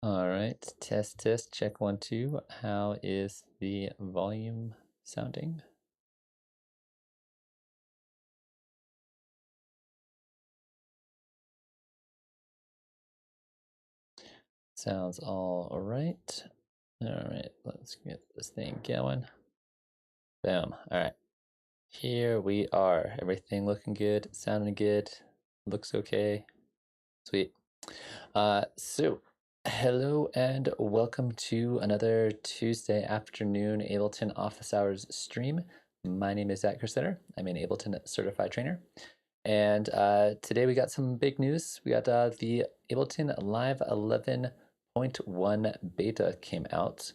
All right, test, check 1, 2. How is the volume sounding? Sounds all right. All right, let's get this thing going. Boom. All right, here we are. Everything looking good, sounding good, looks okay. Sweet. So hello and welcome to another Tuesday afternoon Ableton Office Hours stream. My name is Zaak Kerstetter. I'm an Ableton Certified Trainer. And today we got some big news. We got the Ableton Live 11.1 beta came out.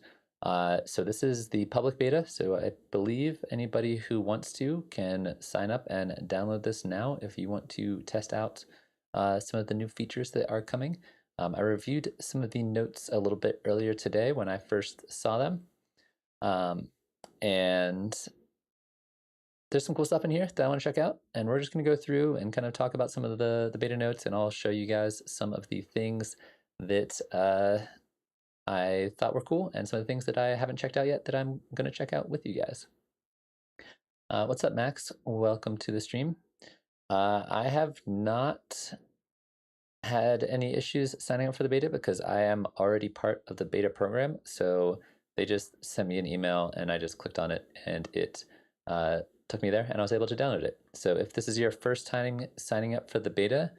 So this is the public beta. So I believe anybody who wants to can sign up and download this now if you want to test out some of the new features that are coming. I reviewed some of the notes a little bit earlier today when I first saw them. And there's some cool stuff in here that I want to check out, and we're just going to go through and kind of talk about some of the beta notes, and I'll show you guys some of the things that I thought were cool and some of the things that I haven't checked out yet that I'm going to check out with you guys. What's up, Max? Welcome to the stream. I have not had any issues signing up for the beta because I am already part of the beta program, so they just sent me an email and I just clicked on it and it took me there and I was able to download it. So if this is your first time signing up for the beta,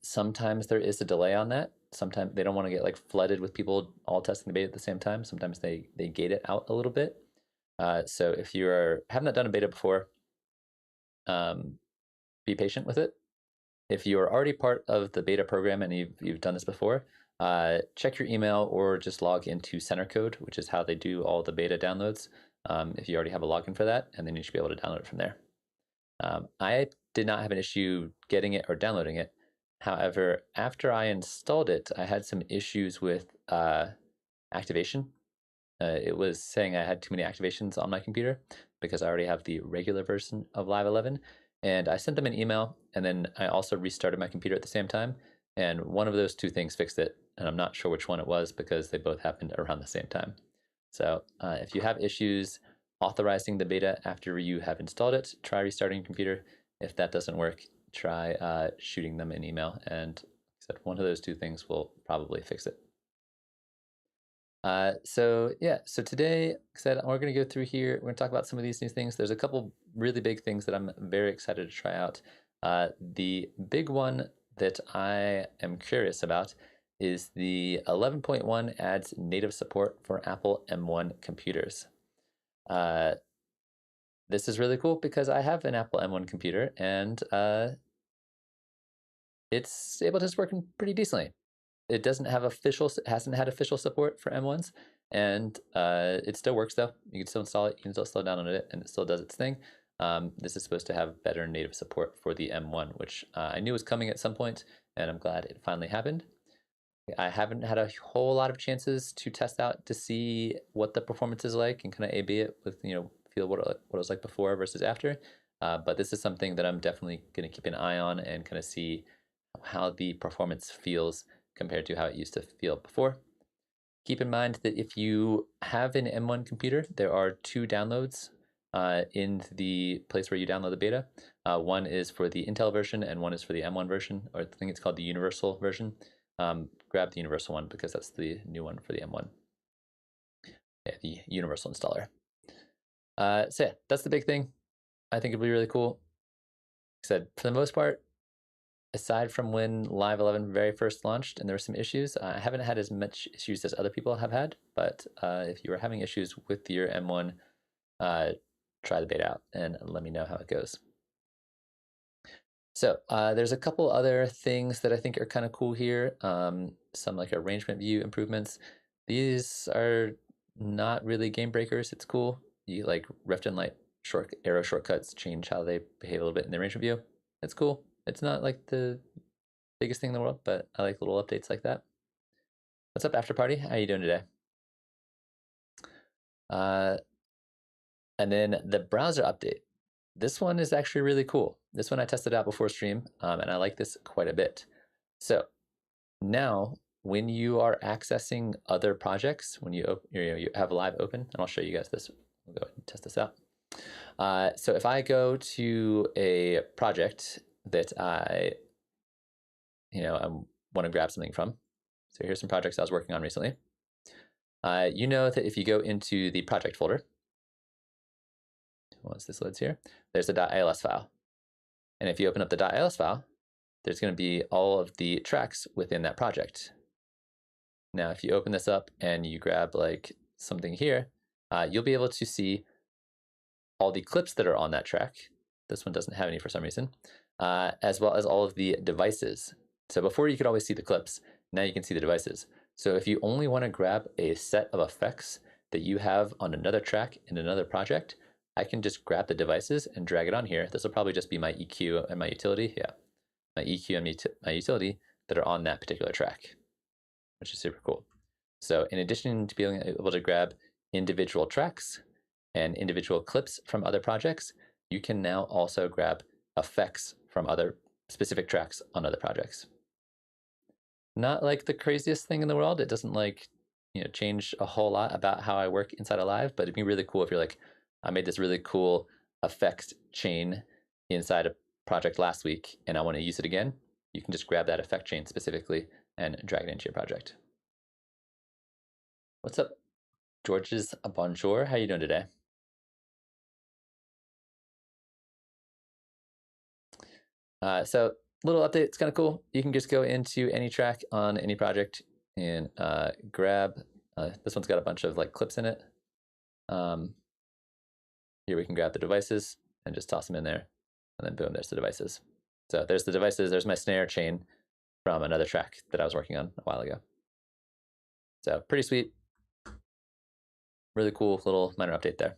sometimes there is a delay on that. Sometimes they don't want to get like flooded with people all testing the beta at the same time. Sometimes they gate it out a little bit. So if you haven't done a beta before, be patient with it. If you are already part of the beta program and you've done this before, check your email or just log into CenterCode, which is how they do all the beta downloads. If you already have a login for that, and then you should be able to download it from there. I did not have an issue getting it or downloading it. However, after I installed it, I had some issues with activation. It was saying I had too many activations on my computer because I already have the regular version of Live 11. And I sent them an email, and then I also restarted my computer at the same time. And one of those two things fixed it. And I'm not sure which one it was because they both happened around the same time. So if you have issues authorizing the beta after you have installed it, try restarting your computer. If that doesn't work, try shooting them an email. And like I said, one of those two things will probably fix it. So today, like I said, we're going to go through here. We're going to talk about some of these new things. There's a couple really big things that I'm very excited to try out. The big one that I am curious about is the 11.1 adds native support for Apple M1 computers. This is really cool because I have an Apple M1 computer and it's able to just work pretty decently. It doesn't have hasn't had official support for M1s, and it still works though. You can still install it, you can still slow down on it, and it still does its thing. This is supposed to have better native support for the M1, which I knew was coming at some point, and I'm glad it finally happened. I haven't had a whole lot of chances to test out to see what the performance is like and kind of A/B it with, feel what it was like before versus after. But this is something that I'm definitely going to keep an eye on and kind of see how the performance feels compared to how it used to feel before. Keep in mind that if you have an M1 computer, there are two downloads in the place where you download the beta. One is for the Intel version and one is for the M1 version, or I think it's called the Universal version. Grab the Universal one because that's the new one for the M1. Yeah, the Universal installer. So yeah, that's the big thing. I think it'll be really cool. Like I said, for the most part, aside from when Live 11 very first launched and there were some issues, I haven't had as much issues as other people have had, but if you are having issues with your M1, try the beta out and let me know how it goes. So there's a couple other things that I think are kind of cool here. Some like arrangement view improvements. These are not really game breakers. It's cool. You like left and right arrow shortcuts change how they behave a little bit in the arrangement view. It's cool. It's not like the biggest thing in the world, but I like little updates like that. What's up, After Party? How you doing today? And then the browser update. This one is actually really cool. This one I tested out before stream, and I like this quite a bit. So now when you are accessing other projects, when you have Live open, and I'll show you guys this. We'll go ahead and test this out. So if I go to a project that I want to grab something from, so here's some projects I was working on recently. You know that if you go into the project folder, once this loads here, there's the .ils file. And if you open up the .ils file, there's going to be all of the tracks within that project. Now, if you open this up and you grab like something here, you'll be able to see all the clips that are on that track. This one doesn't have any for some reason, as well as all of the devices. So before you could always see the clips, now you can see the devices. So if you only want to grab a set of effects that you have on another track in another project, I can just grab the devices and drag it on here. This will probably just be my EQ and my utility. Yeah, my EQ and my utility that are on that particular track, which is super cool. So in addition to being able to grab individual tracks and individual clips from other projects, you can now also grab effects from other specific tracks on other projects. Not like the craziest thing in the world. It doesn't like, change a whole lot about how I work inside of Live, but it'd be really cool if you're like, I made this really cool effects chain inside a project last week and I want to use it again. You can just grab that effect chain specifically and drag it into your project. What's up, George's bonjour? How you doing today? So little update, it's kind of cool. You can just go into any track on any project and grab, this one's got a bunch of like clips in it. Here we can grab the devices and just toss them in there. And then boom, there's the devices. So there's the devices, there's my snare chain from another track that I was working on a while ago. So pretty sweet. Really cool little minor update there.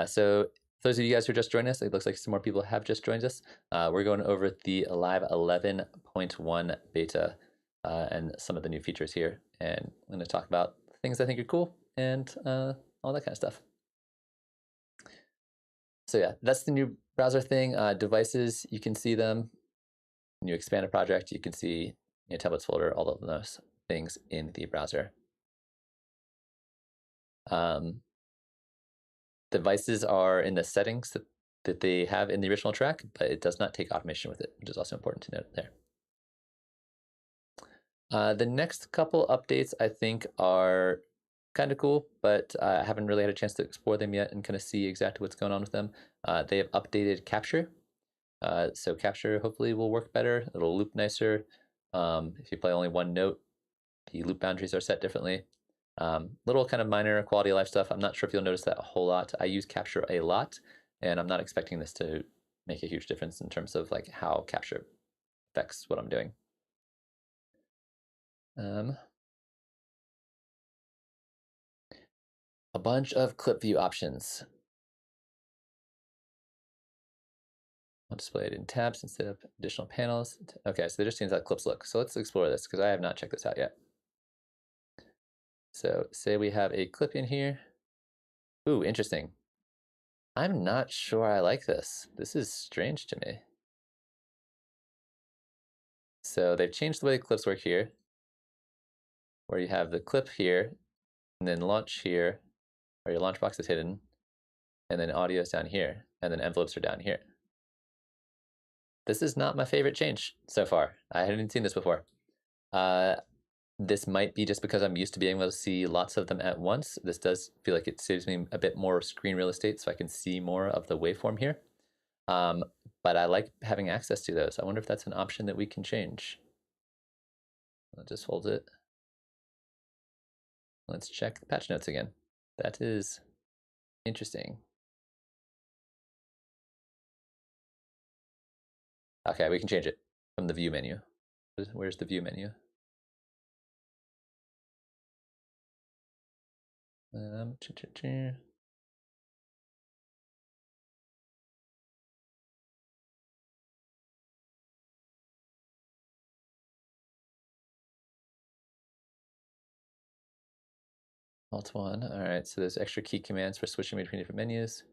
So those of you guys who just joined us, it looks like some more people have just joined us. We're going over the Live 11.1 beta and some of the new features here. And I'm going to talk about things I think are cool and all that kind of stuff. So yeah, that's the new browser thing. Devices, you can see them. When you expand a project, you can see templates folder, all of those things in the browser. Devices are in the settings that they have in the original track, but it does not take automation with it, which is also important to note there. The next couple updates I think are kind of cool, but I haven't really had a chance to explore them yet and kind of see exactly what's going on with them. They have updated capture. So capture hopefully will work better. It'll loop nicer. If you play only one note, the loop boundaries are set differently. Little kind of minor quality of life stuff. I'm not sure if you'll notice that a whole lot. I use capture a lot, and I'm not expecting this to make a huge difference in terms of like how capture affects what I'm doing. A bunch of clip view options. I'll display it in tabs instead of additional panels. Okay, so they just changed how clips look. So let's explore this because I have not checked this out yet. So say we have a clip in here. Ooh, interesting. I'm not sure I like this. This is strange to me. So they've changed the way the clips work here, where you have the clip here, and then launch here, where your launch box is hidden, and then audio is down here, and then envelopes are down here. This is not my favorite change so far. I hadn't seen this before. This might be just because I'm used to being able to see lots of them at once. This does feel like it saves me a bit more screen real estate so I can see more of the waveform here. But I like having access to those. I wonder if that's an option that we can change. I'll just hold it. Let's check the patch notes again. That is interesting. Okay, we can change it from the view menu. Where's the view menu? Alt-1, all right, so there's extra key commands for switching between different menus.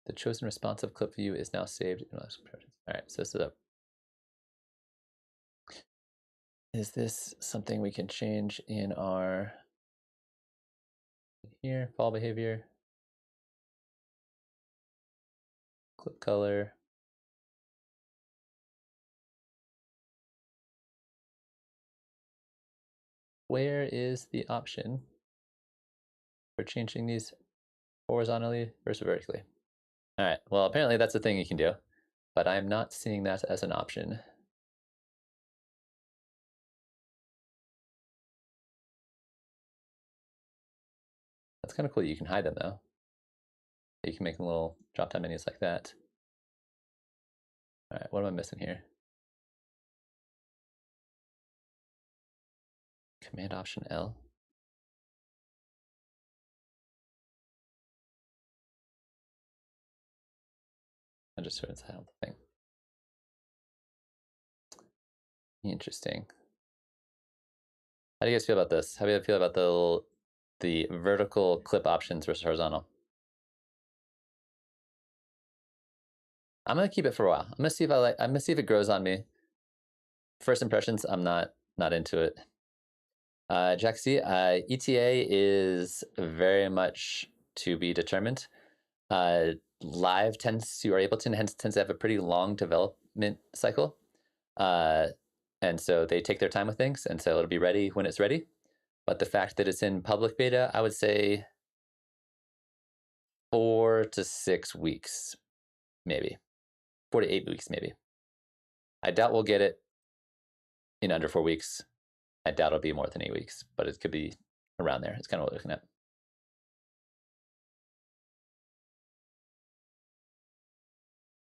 The chosen responsive clip view is now saved in all right, so this is a Is this something we can change in our here, fall behavior, clip color? Where is the option for changing these horizontally versus vertically? All right, well, apparently that's a thing you can do, but I'm not seeing that as an option. That's kind of cool. You can hide them though. You can make them little drop-down menus like that. All right, what am I missing here? Command Option L. I just sort of the thing. Interesting. How do you guys feel about this? How do you feel about the vertical clip options versus horizontal? I'm gonna keep it for a while. I'm gonna see if I'm gonna see if it grows on me. First impressions, I'm not into it. Jack C, ETA is very much to be determined. Live tends to, or Ableton tends to have a pretty long development cycle. And so they take their time with things, and so it'll be ready when it's ready. But the fact that it's in public beta, I would say 4 to 6 weeks, maybe. 4 to 8 weeks, maybe. I doubt we'll get it in under 4 weeks. I doubt it'll be more than 8 weeks, but it could be around there. It's kind of what we're looking at.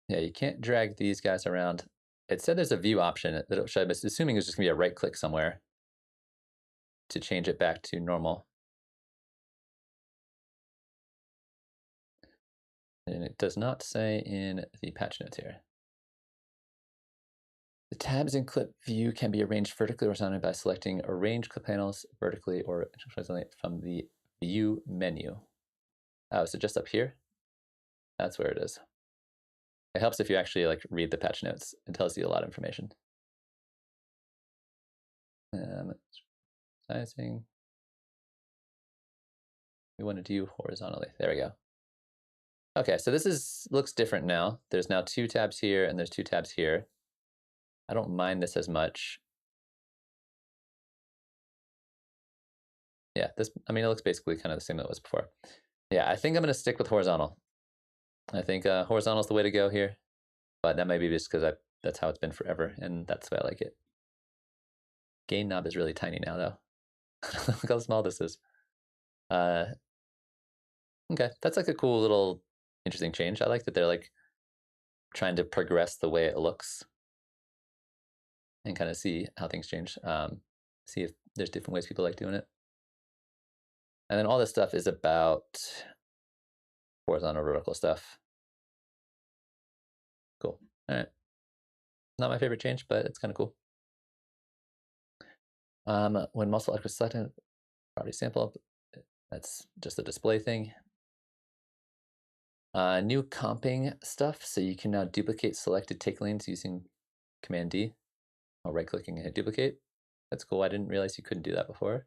Yeah, you can't drag these guys around. It said there's a view option that it should, I'm assuming it's just gonna be a right click somewhere to change it back to normal. And it does not say in the patch notes here. The tabs in clip view can be arranged vertically or horizontally by selecting arrange clip panels vertically or horizontally from the view menu. Oh, so just up here? That's where it is. It helps if you actually like read the patch notes. It tells you a lot of information. Sizing. We want to do horizontally. There we go. Okay, so this looks different now. There's now 2 tabs here and there's 2 tabs here. I don't mind this as much. Yeah, I mean, it looks basically kind of the same that it was before. Yeah, I think I'm going to stick with horizontal. I think horizontal is the way to go here, but that might be just because that's how it's been forever, and that's why I like it. Gain knob is really tiny now, though. Look how small this is. Okay, that's like a cool little interesting change. I like that they're like trying to progress the way it looks and kind of see how things change. See if there's different ways people like doing it. And then all this stuff is about horizontal, vertical stuff. Cool. All right. Not my favorite change, but it's kind of cool. When muscle X was selected, property sample, that's just a display thing. New comping stuff, so you can now duplicate selected take lanes using Command D, or right-clicking and hit duplicate. That's cool. I didn't realize you couldn't do that before.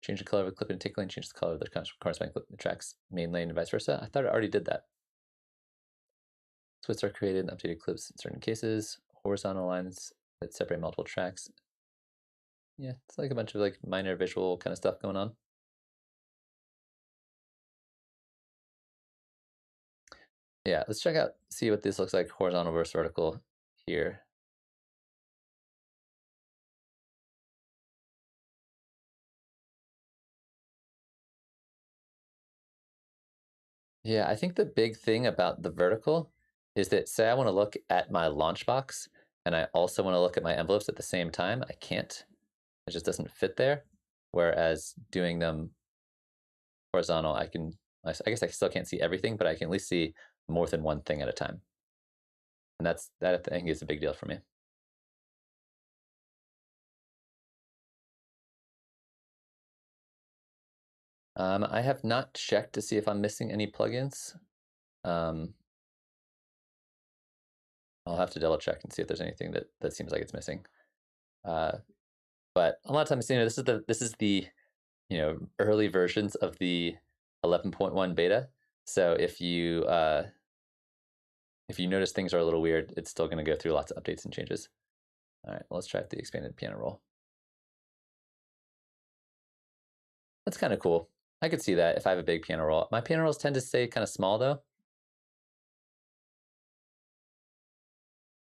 Change the color of a clip and take lane, change the color of the corresponding clip in the track's main lane, and vice versa. I thought it already did that. Splits are created and updated clips in certain cases. Horizontal lines that separate multiple tracks. Yeah, it's like a bunch of like minor visual kind of stuff going on. Yeah, let's check out, see what this looks like horizontal versus vertical here. Yeah, I think the big thing about the vertical is that, say I want to look at my launch box and I also want to look at my envelopes at the same time. I can't. It just doesn't fit there. Whereas doing them horizontal, I guess I still can't see everything, but I can at least see more than one thing at a time. And that I think is a big deal for me. I have not checked to see if I'm missing any plugins. I'll have to double check and see if there's anything that seems like it's missing. But a lot of times, this is the early versions of the 11.1 beta. So if you notice things are a little weird, it's still going to go through lots of updates and changes. All right, let's try the expanded piano roll. That's kind of cool. I could see that if I have a big piano roll. My piano rolls tend to stay kind of small though.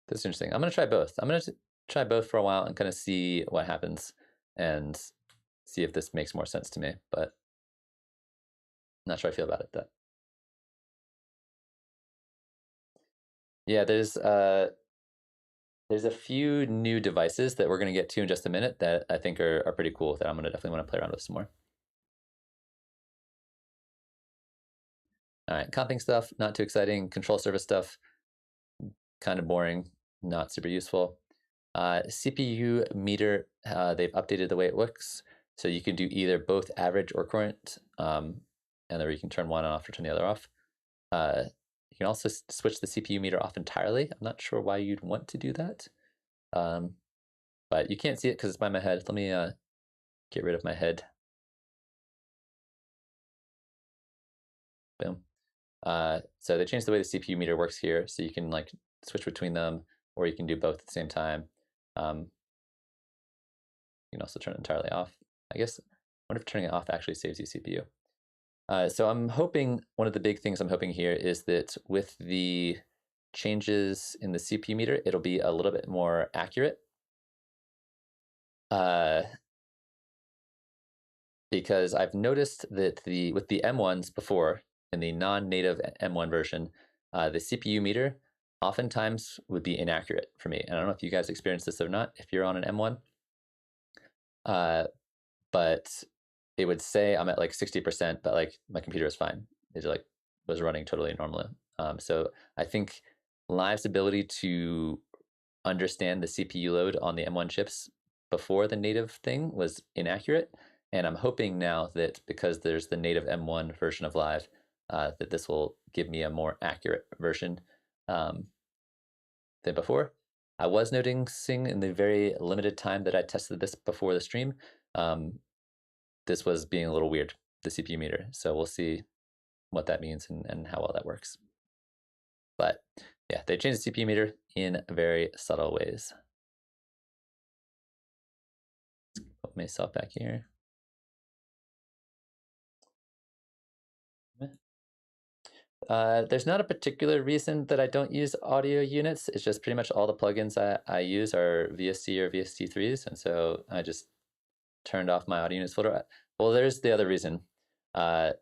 That's interesting. I'm going to try both. I'm going to try both for a while and kind of see what happens and see if this makes more sense to me, but I'm not sure I feel about it though. Yeah, there's a few new devices that we're going to get to in just a minute that I think are pretty cool that I'm going to definitely want to play around with some more. All right, comping stuff, not too exciting. Control surface stuff, kind of boring, not super useful. CPU meter, they've updated the way it looks. So you can do either both average or current, and then you can turn one off or turn the other off. You can also switch the CPU meter off entirely. I'm not sure why you'd want to do that. But you can't see it because it's by my head. Let me get rid of my head. Boom. So they changed the way the CPU meter works here, so you can like switch between them, or you can do both at the same time. You can also turn it entirely off. I guess, I wonder if turning it off actually saves you CPU. So I'm hoping, one of the big things I'm hoping here is that with the changes in the CPU meter, it'll be a little bit more accurate. Because I've noticed that with the M1s before, in the non-native M1 version, the CPU meter oftentimes would be inaccurate for me. And I don't know if you guys experienced this or not, if you're on an M1. But it would say I'm at like 60%, but like my computer is fine. It like was running totally normally. So I think Live's ability to understand the CPU load on the M1 chips before the native thing was inaccurate. And I'm hoping now that because there's the native M1 version of Live, that this will give me a more accurate version than before. I was noticing in the very limited time that I tested this before the stream, this was being a little weird, the CPU meter. So we'll see what that means and how well that works. But yeah, they changed the CPU meter in very subtle ways. Put myself back here. There's not a particular reason that I don't use audio units. It's just pretty much all the plugins I use are VST or VST3s, and so I just turned off my audio units folder. Well, there's the other reason. I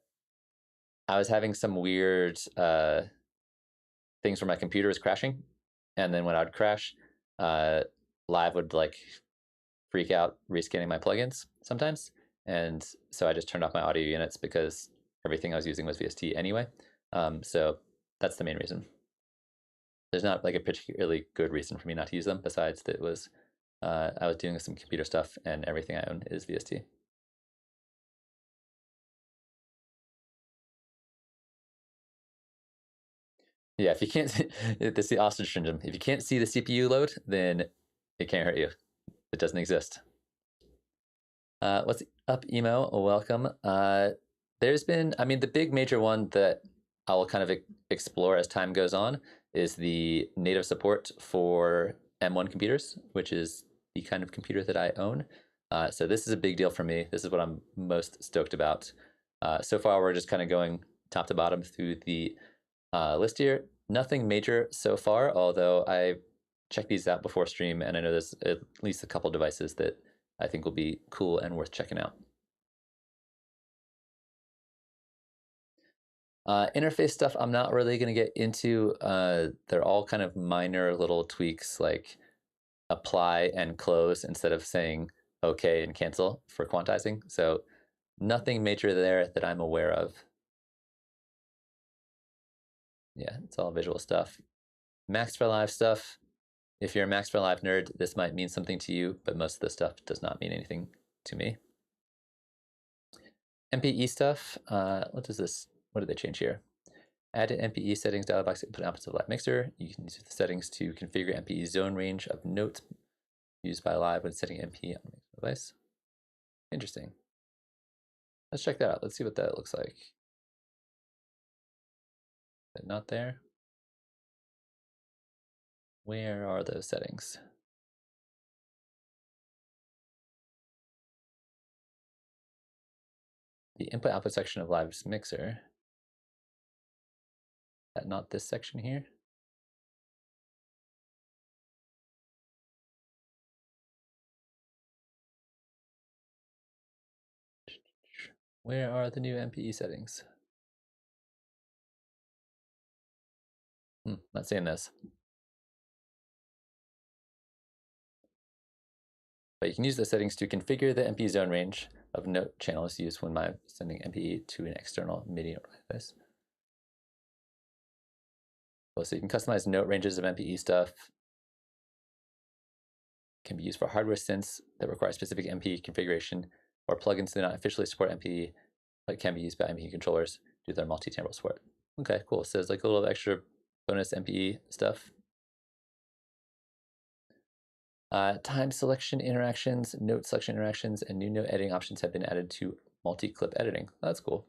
was having some weird things where my computer was crashing, and then when I'd crash, Live would like freak out rescanning my plugins sometimes, and so I just turned off my audio units because everything I was using was VST anyway. So that's the main reason. There's not like a particularly good reason for me not to use them besides that it was I was doing some computer stuff and everything I own is VST. Yeah, if you can't, that's the ostrich syndrome. If you can't see the CPU load, then it can't hurt you. It doesn't exist. What's up, Emo? Welcome. There's been, I mean, the big major one that I will kind of explore as time goes on is the native support for M1 computers, which is the kind of computer that I own. So this is a big deal for me. This is what I'm most stoked about. So far, we're just kind of going top to bottom through the list here. Nothing major so far, although I checked these out before stream, and I know there's at least a couple devices that I think will be cool and worth checking out. Interface stuff I'm not really going to get into. They're all kind of minor little tweaks like apply and close instead of saying okay and cancel for quantizing. So nothing major there that I'm aware of. Yeah, it's all visual stuff. Max for Live stuff. If you're a Max for Live nerd, this might mean something to you, but most of the stuff does not mean anything to me. MPE stuff. What does this? What did they change here? Add an MPE settings dialog box to put outputs of Live Mixer. You can use the settings to configure MPE zone range of notes used by Live when setting MP on a device. Interesting. Let's check that out. Let's see what that looks like. But not there. Where are those settings? The input output section of Live's mixer. That not this section here? Where are the new MPE settings? Not seeing this. But you can use the settings to configure the MP zone range of note channels used when sending MPE to an external Midi device. So you can customize note ranges of MPE stuff. Can be used for hardware synths that require specific MPE configuration, or plugins that not officially support MPE, but can be used by MPE controllers due to their multi-timbral support. Okay, cool. So there's like a little extra bonus MPE stuff. Time selection interactions, note selection interactions, and new note editing options have been added to multi-clip editing. That's cool.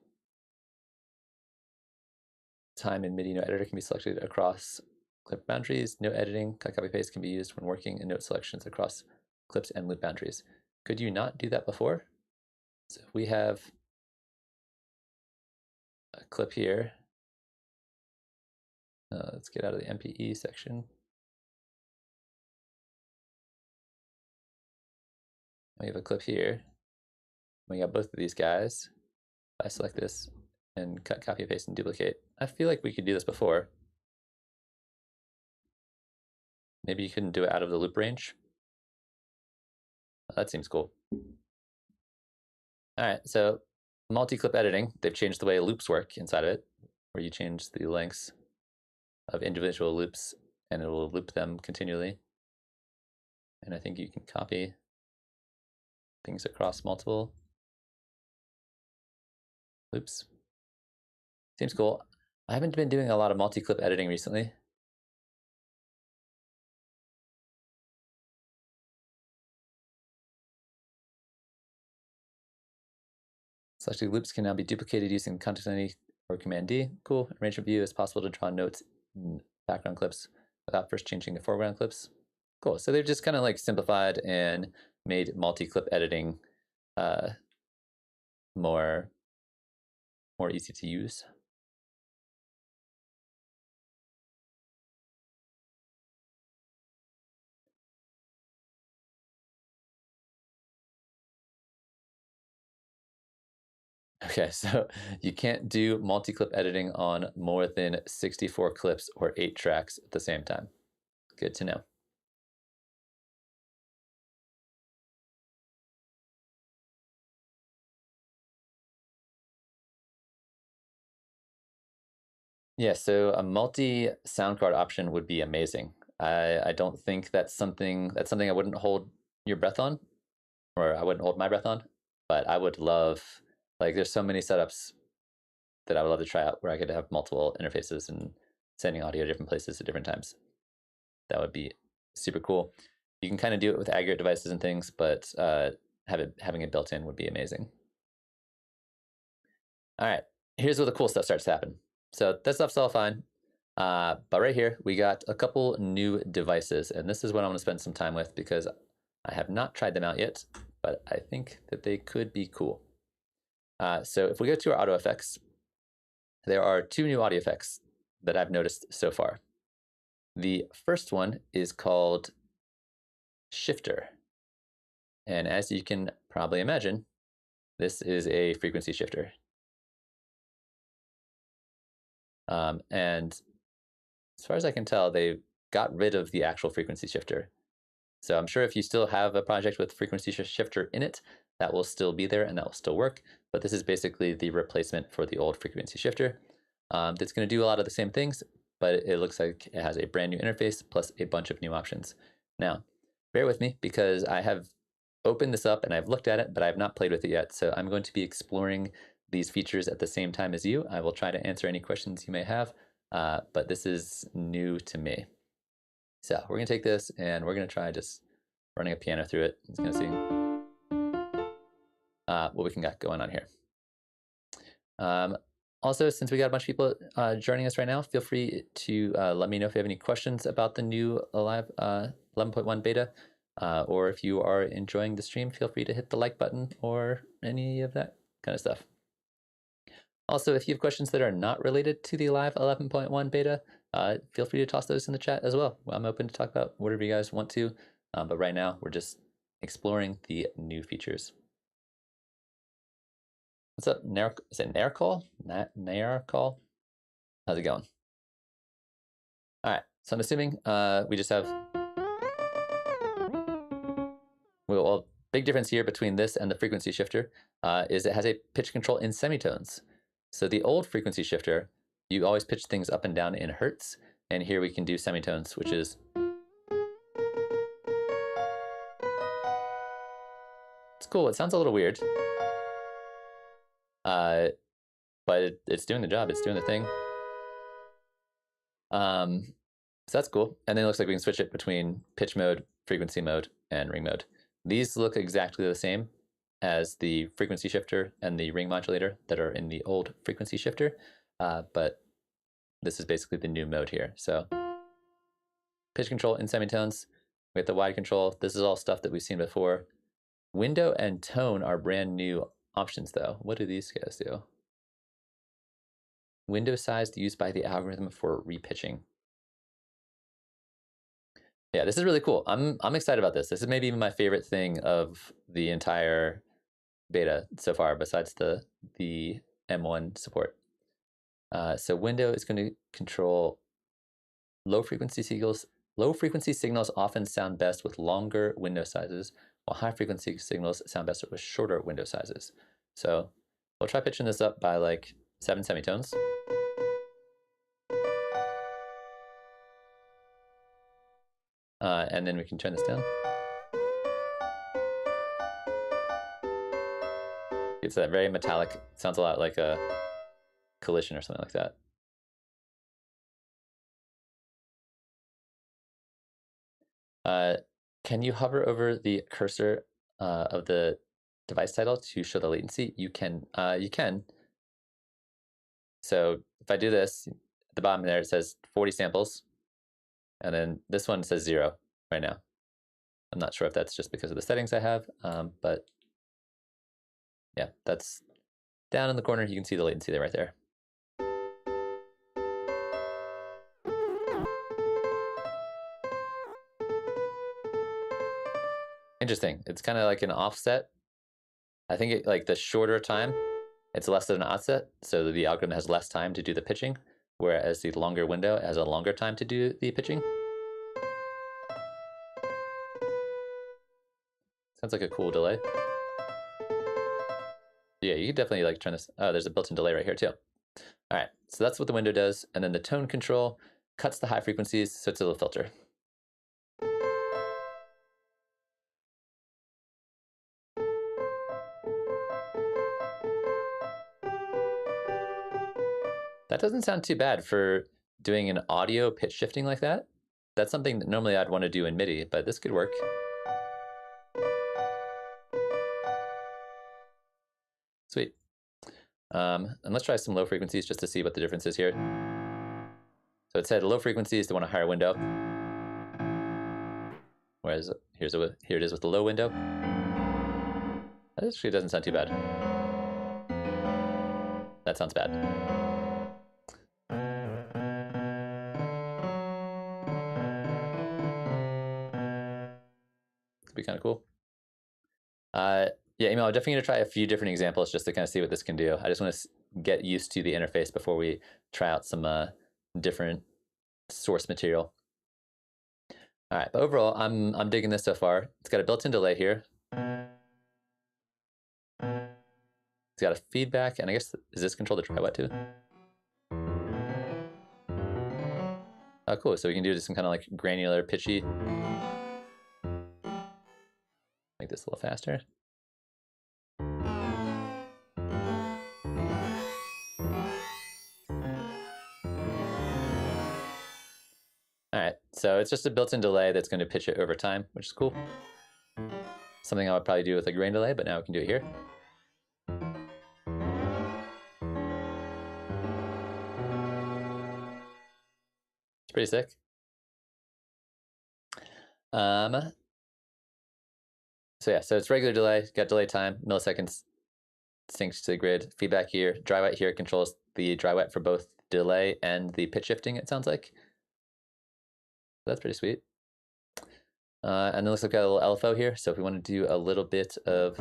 Time in Midi note editor can be selected across clip boundaries. Note editing, cut, copy, paste can be used when working in note selections across clips and loop boundaries. Could you not do that before? So if we have a clip here, let's get out of the MPE section. We have a clip here. We got both of these guys. If I select this and cut, copy, paste, and duplicate, I feel like we could do this before. Maybe you couldn't do it out of the loop range. That seems cool. All right, so multi-clip editing, they've changed the way loops work inside of it, where you change the lengths of individual loops and it will loop them continually. And I think you can copy things across multiple loops. Seems cool. I haven't been doing a lot of multi-clip editing recently. Selected loops can now be duplicated using Content or Command D. Cool. Arrangement view is possible to draw notes in background clips without first changing the foreground clips. Cool. So they've just kind of like simplified and made multi-clip editing more easy to use. Okay, so you can't do multi-clip editing on more than 64 clips or 8 tracks at the same time. Good to know. Yeah, so a multi sound card option would be amazing. I don't think that's something I wouldn't hold your breath on, or I wouldn't hold my breath on, but I would love, like, there's so many setups that I would love to try out where I could have multiple interfaces and sending audio to different places at different times. That would be super cool. You can kind of do it with aggregate devices and things, but having it built in would be amazing. All right, here's where the cool stuff starts to happen. So that stuff's all fine. But right here, we got a couple new devices, and this is what I'm going to spend some time with because I have not tried them out yet, but I think that they could be cool. So if we go to our audio effects, there are 2 new audio effects that I've noticed so far. The first one is called Shifter. And as you can probably imagine, this is a frequency shifter. And as far as I can tell, they got rid of the actual frequency shifter. So I'm sure if you still have a project with frequency shifter in it, that will still be there and that will still work. But this is basically the replacement for the old frequency shifter. That's going to do a lot of the same things, but it looks like it has a brand new interface plus a bunch of new options. Now, bear with me because I have opened this up and I've looked at it, but I have not played with it yet. So I'm going to be exploring these features at the same time as you. I will try to answer any questions you may have, but this is new to me. So we're going to take this and we're going to try just running a piano through it. It's going to see what we can got going on here. Also, since we got a bunch of people joining us right now, feel free to let me know if you have any questions about the new Alive 11.1 beta, or if you are enjoying the stream, feel free to hit the like button or any of that kind of stuff. Also, if you have questions that are not related to the Alive 11.1 beta, feel free to toss those in the chat as well. I'm open to talk about whatever you guys want to, but right now we're just exploring the new features. What's up, is it Narcall? Narcall? How's it going? All right, so I'm assuming we just have... Well, big difference here between this and the frequency shifter is it has a pitch control in semitones. So the old frequency shifter, you always pitch things up and down in hertz, and here we can do semitones, which is... It's cool, it sounds a little weird. But it's doing the job, it's doing the thing. So that's cool. And then it looks like we can switch it between pitch mode, frequency mode, and ring mode. These look exactly the same as the frequency shifter and the ring modulator that are in the old frequency shifter, but this is basically the new mode here. So pitch control in semitones, we have the wide control. This is all stuff that we've seen before. Window and tone are brand new options though. What do these guys do? Window size used by the algorithm for repitching. Yeah, this is really cool. I'm excited about this. This is maybe even my favorite thing of the entire beta so far, besides the M1 support. So window is going to control low frequency signals. Low frequency signals often sound best with longer window sizes, while high frequency signals sound best with shorter window sizes. So we'll try pitching this up by like 7 semitones. And then we can turn this down. It's that very metallic, sounds a lot like a collision or something like that. Can you hover over the cursor of the device title to show the latency? You can. So if I do this, at the bottom there it says 40 samples, and then this one says 0 right now. I'm not sure if that's just because of the settings I have, but yeah, that's down in the corner. You can see the latency there right there. Interesting. It's kind of like an offset. I think like the shorter time, it's less than an offset, so the algorithm has less time to do the pitching, whereas the longer window has a longer time to do the pitching. Sounds like a cool delay. Yeah, you could definitely like turn this. Oh, there's a built-in delay right here too. All right, so that's what the window does, and then the tone control cuts the high frequencies, so it's a little filter. That doesn't sound too bad for doing an audio pitch shifting like that. That's something that normally I'd want to do in Midi, but this could work. Sweet. And let's try some low frequencies just to see what the difference is here. So it said low frequencies, they want a higher window. Whereas here it is with the low window. That actually doesn't sound too bad. That sounds bad. Could be kind of cool. Yeah, Emil, I'm definitely going to try a few different examples just to kind of see what this can do. I just want to get used to the interface before we try out some different source material. All right, but overall, I'm digging this so far. It's got a built-in delay here. It's got a feedback, and I guess, is this control the dry wet too? Oh, cool, so we can do some kind of like granular, pitchy. Make this a little faster. All right, so it's just a built-in delay that's going to pitch it over time, which is cool. something I would probably do with a grain delay, but now we can do it here. It's pretty sick. So yeah, so it's regular delay, got delay time, milliseconds, synced to the grid. Feedback here, dry wet here controls the dry wet for both delay and the pitch shifting, it sounds like. That's pretty sweet. And then looks like we've got a little LFO here. So if we want to do a little bit of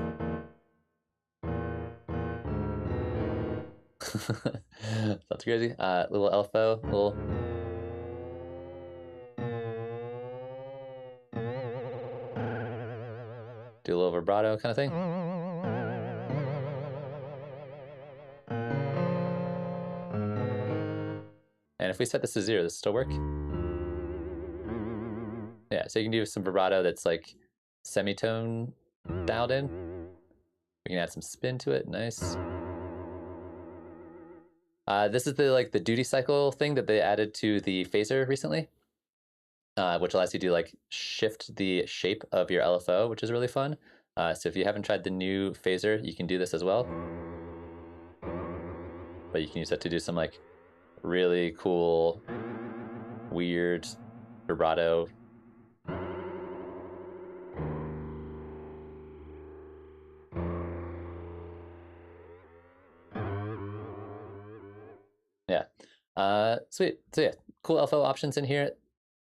sounds crazy. Little LFO, little do a little vibrato kind of thing. And if we set this to 0, does this still work? Yeah, so you can do some vibrato that's like semitone dialed in. We can add some spin to it, nice. This is the duty cycle thing that they added to the phaser recently, which allows you to like shift the shape of your LFO, which is really fun. So if you haven't tried the new phaser, you can do this as well. But you can use that to do some like really cool, weird vibrato. Yeah. Sweet. So yeah, cool LFO options in here.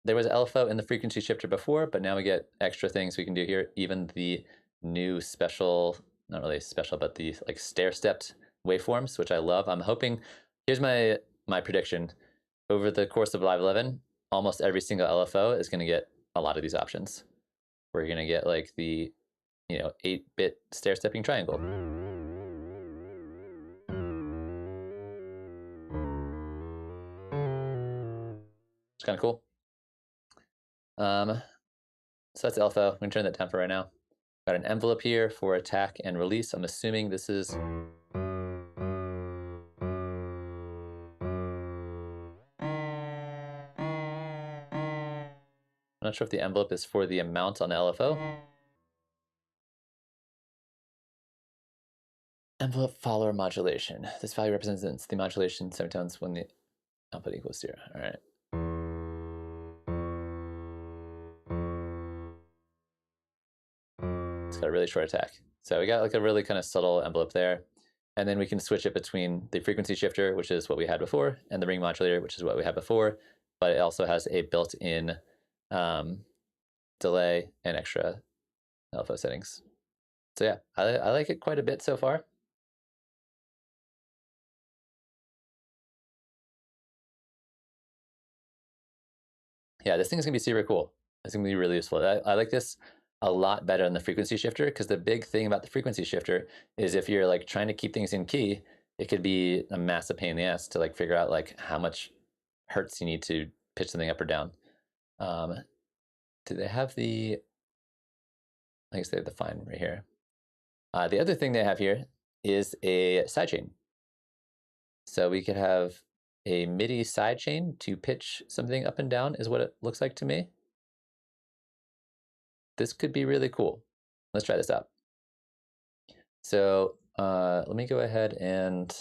There was LFO in the frequency shifter before, but now we get extra things we can do here. Even the new special, not really special, but the like stair-stepped waveforms, which I love. I'm hoping, here's my prediction. Over the course of Live 11, almost every single LFO is going to get a lot of these options. We're going to get like the, 8-bit stair-stepping triangle. It's kind of cool. So that's LFO. I'm going to turn that down for right now. Got an envelope here for attack and release. I'm assuming this is... I'm not sure if the envelope is for the amount on the LFO. Envelope follower modulation. This value represents the modulation semitones when the output equals 0. All right. It's got a really short attack. So we got like a really kind of subtle envelope there. And then we can switch it between the frequency shifter, which is what we had before, and the ring modulator, which is what we had before. But it also has a built-in delay and extra LFO settings. So yeah, I like it quite a bit so far. Yeah, this thing is gonna be super cool. It's gonna be really useful. I like this a lot better than the frequency shifter, because the big thing about the frequency shifter is if you're like trying to keep things in key, it could be a massive pain in the ass to like figure out like how much hertz you need to pitch something up or down. Do they have the, I guess they have the fine right here. The other thing they have here is a sidechain. So we could have a Midi sidechain to pitch something up and down is what it looks like to me. This could be really cool. Let's try this out. So let me go ahead and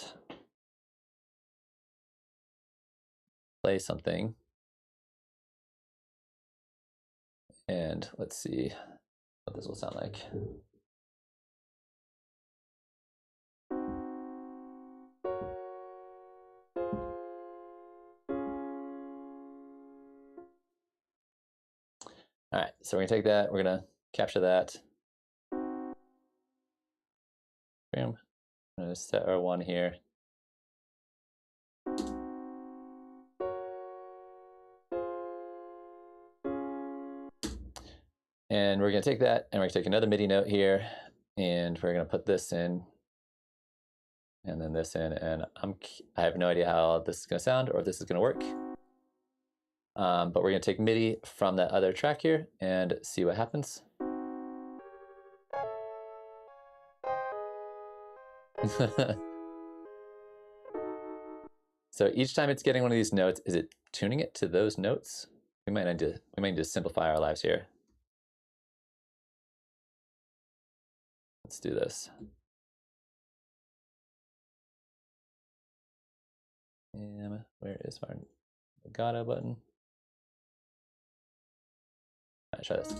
play something. And let's see what this will sound like. All right, so we're gonna take that, we're gonna capture that. Boom. I'm gonna set our one here. And we're gonna take that and we're gonna take another MIDI note here and we're gonna put this in and then this in, and I have no idea how this is gonna sound or if this is gonna work. But we're gonna take MIDI from that other track here and see what happens. So each time it's getting one of these notes, is it tuning it to those notes? We might need to simplify our lives here. Let's do this. And where is my legato button? All right, try this.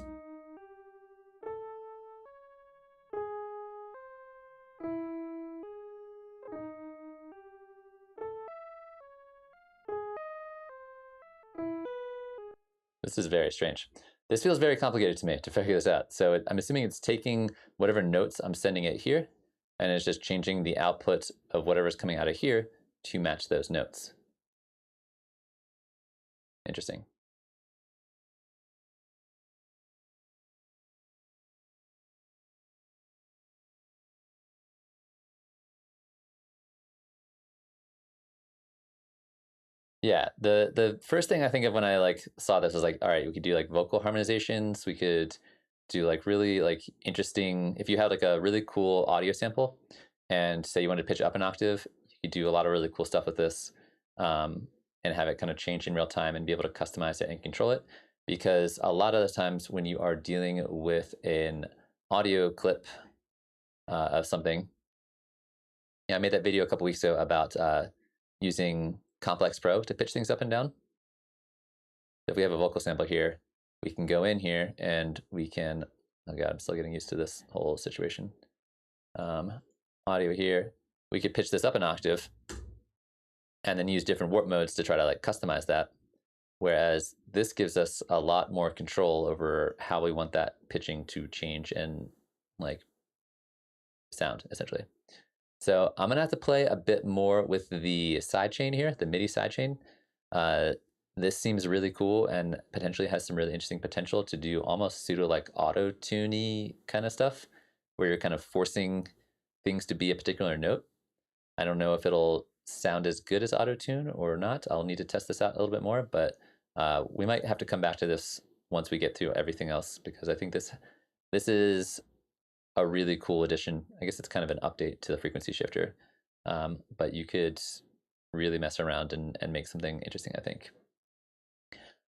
This is very strange. This feels very complicated to me to figure this out. So I'm assuming it's taking whatever notes I'm sending it here, and it's just changing the output of whatever's coming out of here to match those notes. Interesting. Yeah, the first thing I think of when I like saw this was like, all right, we could do like vocal harmonizations. We could do like really like interesting. If you had like a really cool audio sample, and say you wanted to pitch up an octave, you could do a lot of really cool stuff with this, and have it kind of change in real time and be able to customize it and control it. Because a lot of the times when you are dealing with an audio clip of something, yeah, I made that video a couple weeks ago about using Complex Pro to pitch things up and down. If we have a vocal sample here, we can go in here and we can, oh God, I'm still getting used to this whole situation. Audio here, we could pitch this up an octave and then use different warp modes to try to like customize that. Whereas this gives us a lot more control over how we want that pitching to change and like sound essentially. So I'm gonna have to play a bit more with the sidechain here, the Midi sidechain. This seems really cool and potentially has some really interesting potential to do almost pseudo like auto-tune-y kind of stuff, where you're kind of forcing things to be a particular note. I don't know if it'll sound as good as auto-tune or not. I'll need to test this out a little bit more, but we might have to come back to this once we get through everything else, because I think this is a really cool addition. I guess it's kind of an update to the frequency shifter, but you could really mess around and make something interesting, I think.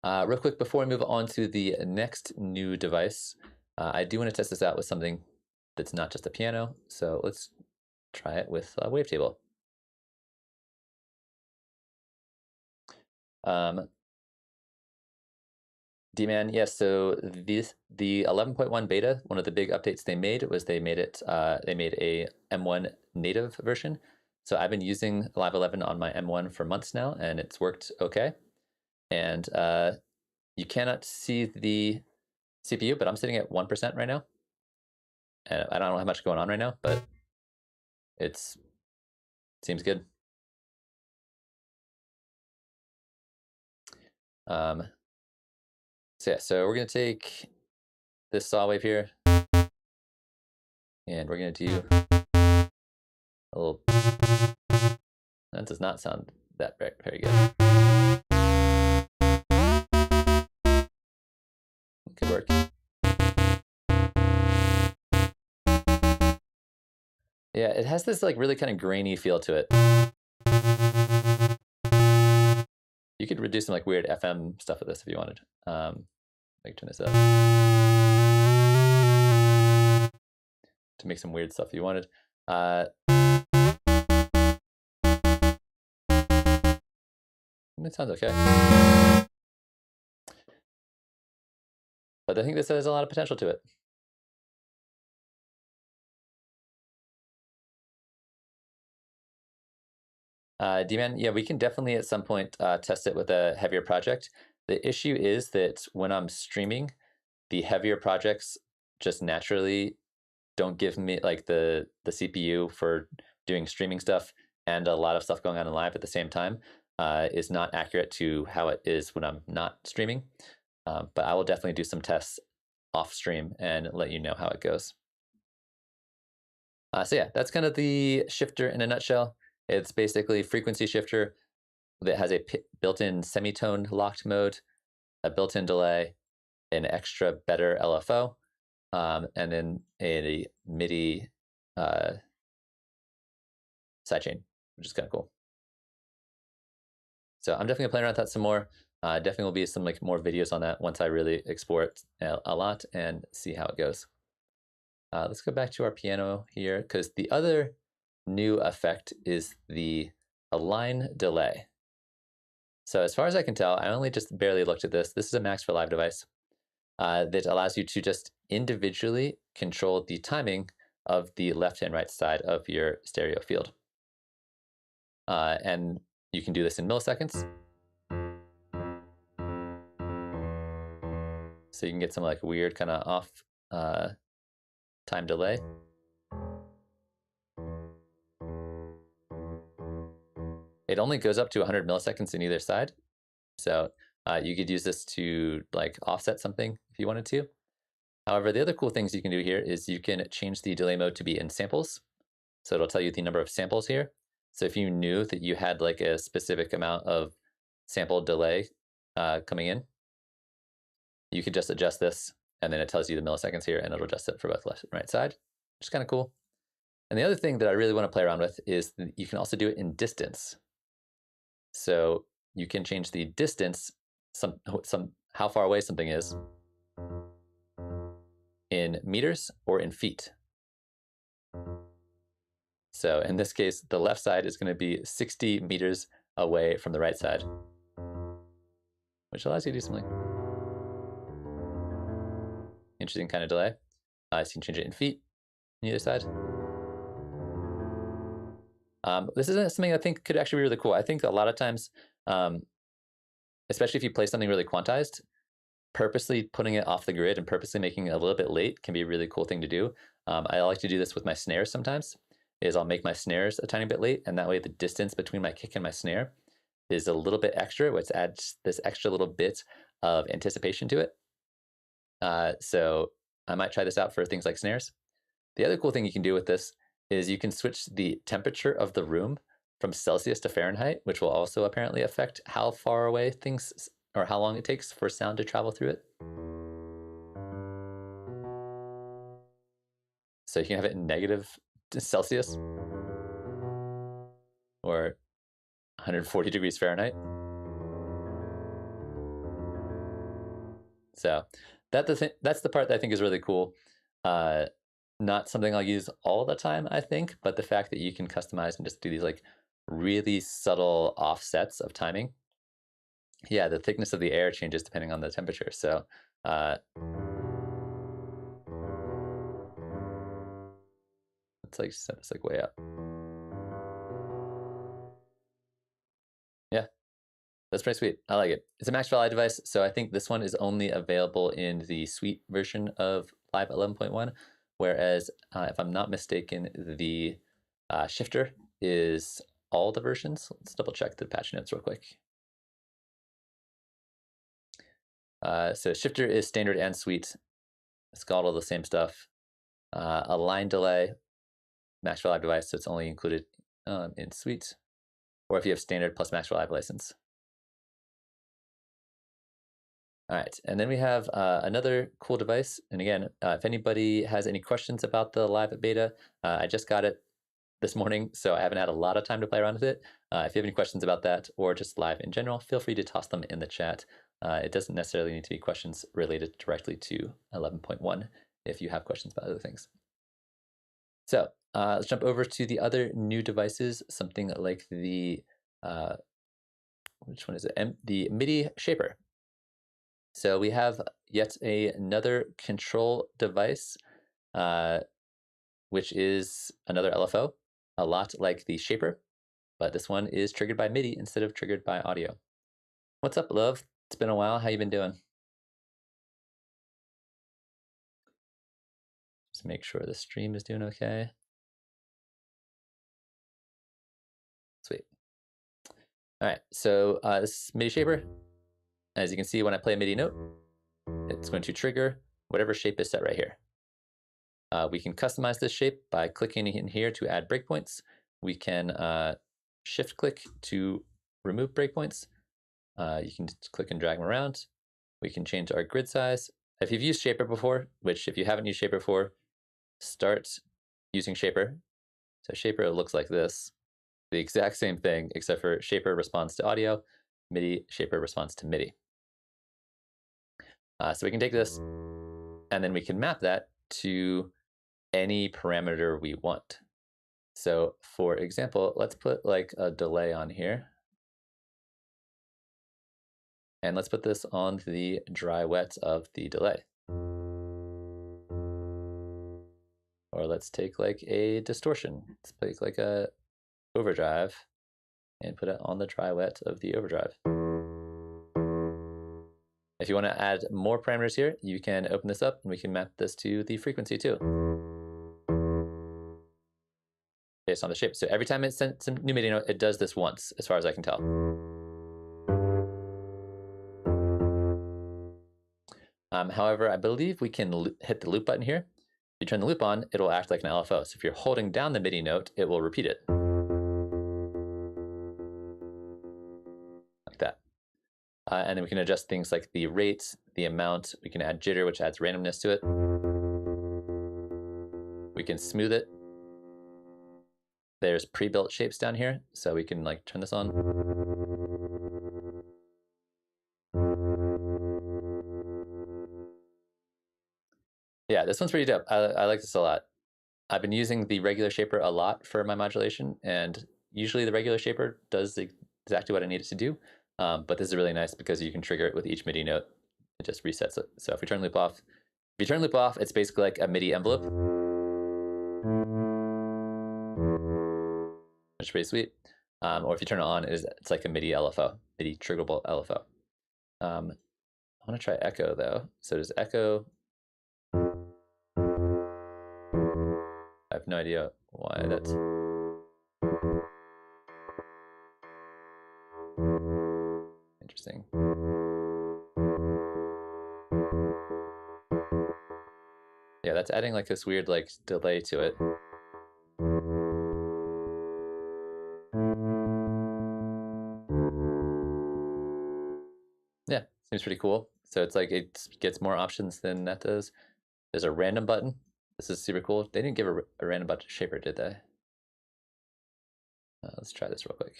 Real quick, before we move on to the next new device, I do want to test this out with something that's not just a piano. So let's try it with Wavetable. D-Man, yes. So the 11.1 beta, one of the big updates they made was they made a M1 native version. So I've been using Live 11 on my M1 for months now, and it's worked okay. And you cannot see the CPU, but I'm sitting at 1% right now. And I don't have much going on right now, but it seems good. So yeah, so we're gonna take this saw wave here, and we're gonna do a little. That does not sound that very good. Could work. Yeah, it has this like really kind of grainy feel to it. You could redo some like weird FM stuff with this if you wanted. Like turn this up to make some weird stuff if you wanted. It sounds okay. But I think this has a lot of potential to it. D-Man, yeah, we can definitely at some point test it with a heavier project. The issue is that when I'm streaming, the heavier projects just naturally don't give me like the CPU for doing streaming stuff and a lot of stuff going on in live at the same time is not accurate to how it is when I'm not streaming. But I will definitely do some tests off stream and let you know how it goes. So yeah, that's kind of the shifter in a nutshell. It's basically a frequency shifter that has a built-in semitone locked mode, a built-in delay, an extra better LFO, and then a Midi sidechain, which is kind of cool. So I'm definitely playing around with that some more. Definitely will be some like more videos on that once I really explore it a lot and see how it goes. Let's go back to our piano here, because the other new effect is the align delay. So as far as I can tell, I only just barely looked at this. This is a Max for Live device that allows you to just individually control the timing of the left and right side of your stereo field. And you can do this in milliseconds. So you can get some like weird kind of off time delay. It only goes up to 100 milliseconds in either side. So you could use this to like offset something if you wanted to. However, the other cool things you can do here is you can change the delay mode to be in samples. So it'll tell you the number of samples here. So if you knew that you had like a specific amount of sample delay coming in, you could just adjust this, and then it tells you the milliseconds here, and it'll adjust it for both left and right side, which is kind of cool. And the other thing that I really want to play around with is that you can also do it in distance. So you can change the distance, how far away something is, in meters or in feet. So in this case, the left side is going to be 60 meters away from the right side, which allows you to do something interesting kind of delay. So you can change it in feet on either side. This is something I think could actually be really cool. I think a lot of times, especially if you play something really quantized, purposely putting it off the grid and purposely making it a little bit late can be a really cool thing to do. I like to do this with my snares sometimes, is I'll make my snares a tiny bit late, and that way the distance between my kick and my snare is a little bit extra, which adds this extra little bit of anticipation to it. So I might try this out for things like snares. The other cool thing you can do with this is you can switch the temperature of the room from Celsius to Fahrenheit, which will also apparently affect how far away things, or how long it takes for sound to travel through it. So you can have it in negative Celsius or 140 degrees Fahrenheit. So that's the part that I think is really cool. Not something I'll use all the time, I think, but the fact that you can customize and just do these like really subtle offsets of timing. Yeah, the thickness of the air changes depending on the temperature. So it's like way up. Yeah, that's pretty sweet. I like it. It's a Max for Live device, so I think this one is only available in the Suite version of Live 11.1, whereas if I'm not mistaken, the shifter is all the versions. Let's double check the patch notes real quick. So shifter is standard and Suite. It's got all the same stuff. Align delay, Max for Live device, so it's only included in Suite, or if you have standard plus Max for Live license. All right, and then we have another cool device. And again, if anybody has any questions about the live beta, I just got it this morning, so I haven't had a lot of time to play around with it. If you have any questions about that or just live in general, feel free to toss them in the chat. It doesn't necessarily need to be questions related directly to 11.1 if you have questions about other things. So let's jump over to the other new devices, something like the, which one is it? The Midi Shaper. So we have yet another control device, which is another LFO, a lot like the Shaper, but this one is triggered by Midi instead of triggered by audio. What's up, love? It's been a while. How you been doing? Just make sure the stream is doing okay. Sweet. All right, so this is Midi Shaper. As you can see, when I play a Midi note, it's going to trigger whatever shape is set right here. We can customize this shape by clicking in here to add breakpoints. We can shift click to remove breakpoints. You can just click and drag them around. We can change our grid size. If you've used Shaper before, which if you haven't used Shaper before, start using Shaper. So Shaper looks like this. The exact same thing, except for Shaper responds to audio, Midi, Shaper responds to Midi. So we can take this, and then we can map that to any parameter we want. So for example, let's put like a delay on here. And let's put this on the dry wet of the delay. Or let's take like a distortion. Let's take like a overdrive and put it on the dry wet of the overdrive. If you want to add more parameters here, you can open this up and we can map this to the frequency too, based on the shape. So every time it sends some new MIDI note, it does this once, as far as I can tell. However, I believe we can hit the loop button here. If you turn the loop on, it'll act like an LFO. So if you're holding down the MIDI note, it will repeat it. Like that. And then we can adjust things like the rate, the amount. We can add jitter, which adds randomness to it. We can smooth it. There's pre-built shapes down here, so we can like turn this on. Yeah, this one's pretty dope. I like this a lot. I've been using the regular shaper a lot for my modulation, and usually the regular shaper does exactly what I need it to do. But this is really nice because you can trigger it with each MIDI note. It just resets it. So if we turn loop off, it's basically like a MIDI envelope, which is pretty sweet. Or if you turn it on, it's like a MIDI LFO, MIDI triggerable LFO. I want to try echo though. So there's echo. I have no idea why that's. Interesting. Yeah, that's adding like this weird like delay to it. Yeah, seems pretty cool. So it's like it gets more options than that does. There's a random button. This is super cool. They didn't give a random button to shaper, did they? Let's try this real quick.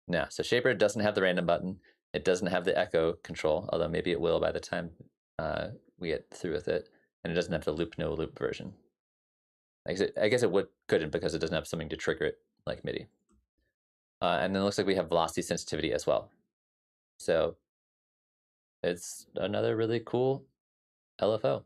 No, so shaper doesn't have the random button. It doesn't have the echo control, although maybe it will by the time we get through with it. And it doesn't have the loop no loop version. I guess it couldn't because it doesn't have something to trigger it like MIDI. And then it looks like we have velocity sensitivity as well. So it's another really cool LFO.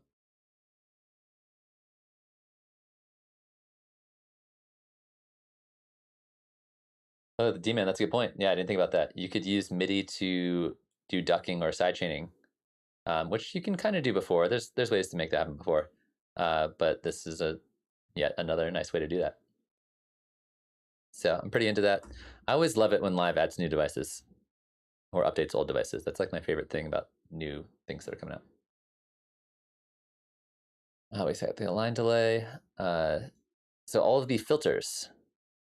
Oh, the D-man, that's a good point. Yeah, I didn't think about that. You could use MIDI to do ducking or sidechaining, which you can kind of do before. There's ways to make that happen before, but this is yet another nice way to do that. So I'm pretty into that. I always love it when Live adds new devices or updates old devices. That's like my favorite thing about new things that are coming out. We set the align delay. So all of the filters,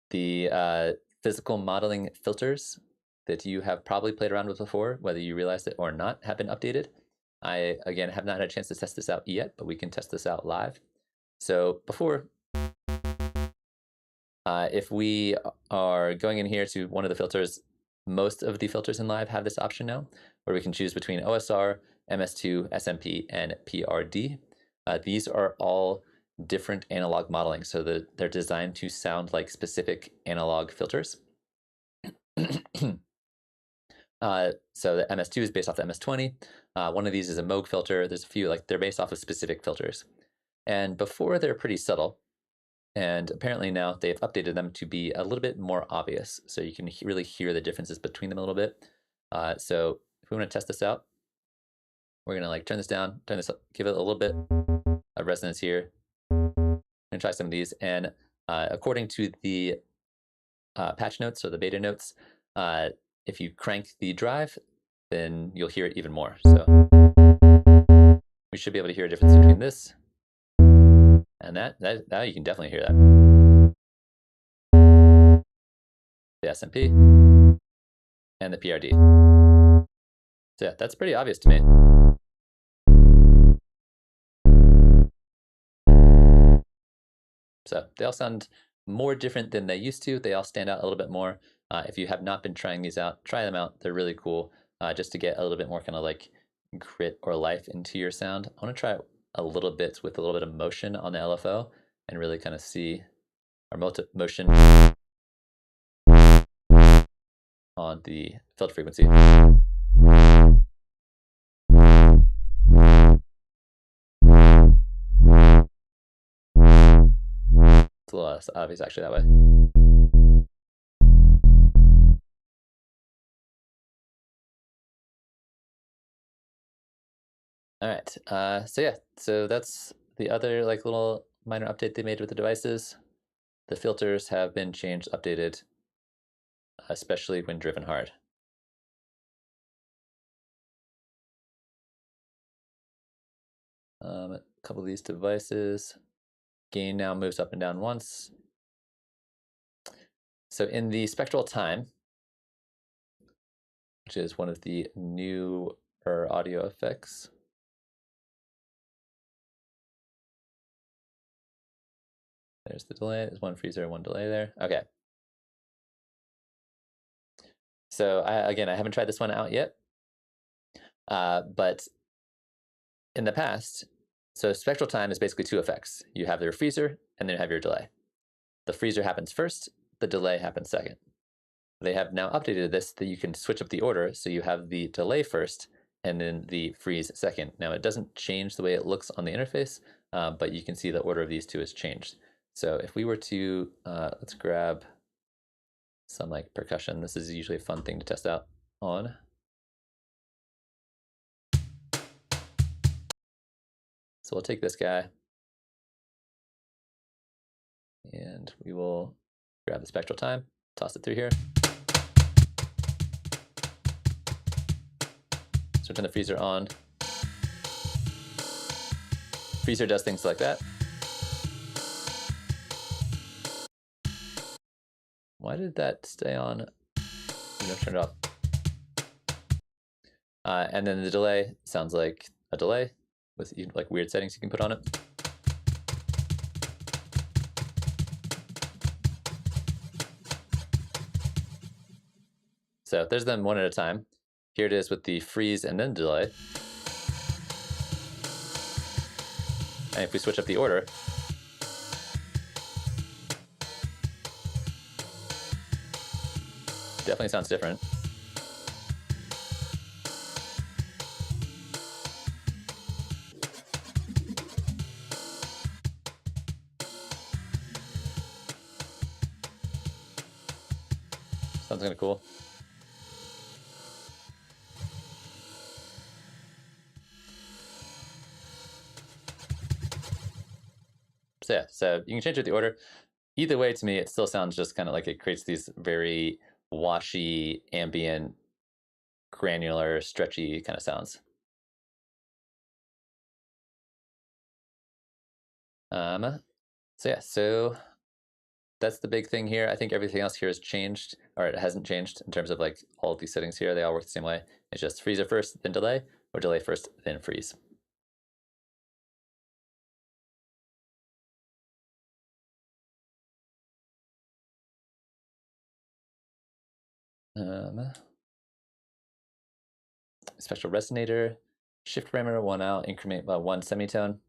the physical modeling filters that you have probably played around with before, whether you realized it or not, have been updated. I, again, have not had a chance to test this out yet, but we can test this out live. So before, if we are going in here to one of the filters, most of the filters in Live have this option now, where we can choose between OSR, MS2, SMP, and PRD. These are all different analog modeling, so that they're designed to sound like specific analog filters. So the MS2 is based off the MS20. One of these is a Moog filter. There's a few, like they're based off of specific filters. And before they're pretty subtle, and apparently now they've updated them to be a little bit more obvious, so you can really hear the differences between them a little bit. So if we want to test this out, we're gonna like turn this down, turn this up, give it a little bit of resonance here, and try some of these. And according to the patch notes or the beta notes, if you crank the drive, then you'll hear it even more. So we should be able to hear a difference between this and that. Now you can definitely hear that. The SMP and the PRD. So yeah, that's pretty obvious to me. So they all sound more different than they used to. They all stand out a little bit more. If you have not been trying these out, try them out. They're really cool, just to get a little bit more kind of like grit or life into your sound. I want to try it a little bit with a little bit of motion on the LFO and really kind of see our motion on the filter frequency. It's a little less obvious actually that way. All right, so yeah, so that's the other like little minor update they made with the devices. The filters have been changed, updated, especially when driven hard. A couple of these devices, gain now moves up and down once. So in the spectral time, which is one of the newer audio effects, there's the delay. There's one freezer, one delay there. Okay. So again, I haven't tried this one out yet, but in the past, so spectral time is basically two effects. You have your freezer and then you have your delay. The freezer happens first, the delay happens second. They have now updated this that you can switch up the order, so you have the delay first and then the freeze second. Now it doesn't change the way it looks on the interface, but you can see the order of these two has changed. So if we were to, let's grab some like percussion. This is usually a fun thing to test out on. So we'll take this guy and we will grab the spectral time, toss it through here. So turn the freezer on. Freezer does things like that. Why did that stay on? I'm gonna turn it off. And then the delay sounds like a delay with like weird settings you can put on it. So there's them one at a time. Here it is with the freeze and then delay. And if we switch up the order, definitely sounds different. Sounds kind of cool. So yeah, so you can change it the order. Either way, to me, it still sounds just kind of like it creates these very washy, ambient, granular, stretchy kind of sounds. So yeah, so that's the big thing here. I think everything else here has changed, or it hasn't changed in terms of like all of these settings here. They all work the same way. It's just freezer first, then delay, or delay first, then freeze. Spectral resonator, shift parameter 1 out, increment by 1 semitone.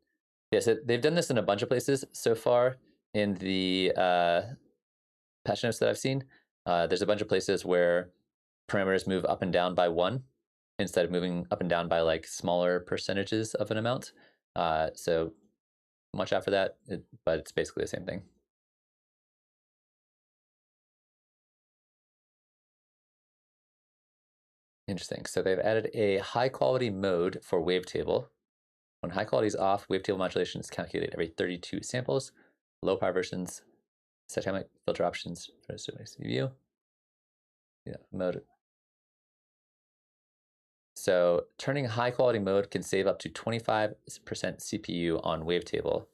Yeah, so they've done this in a bunch of places so far in the patch notes that I've seen. There's a bunch of places where parameters move up and down by 1 instead of moving up and down by like smaller percentages of an amount. So watch out for that, but it's basically the same thing. Interesting. So they've added a high quality mode for Wavetable. When high quality is off, Wavetable modulation is calculated every 32 samples. Low power versions, set time filter options for a certain view. Yeah, mode. So turning high quality mode can save up to 25% CPU on Wavetable.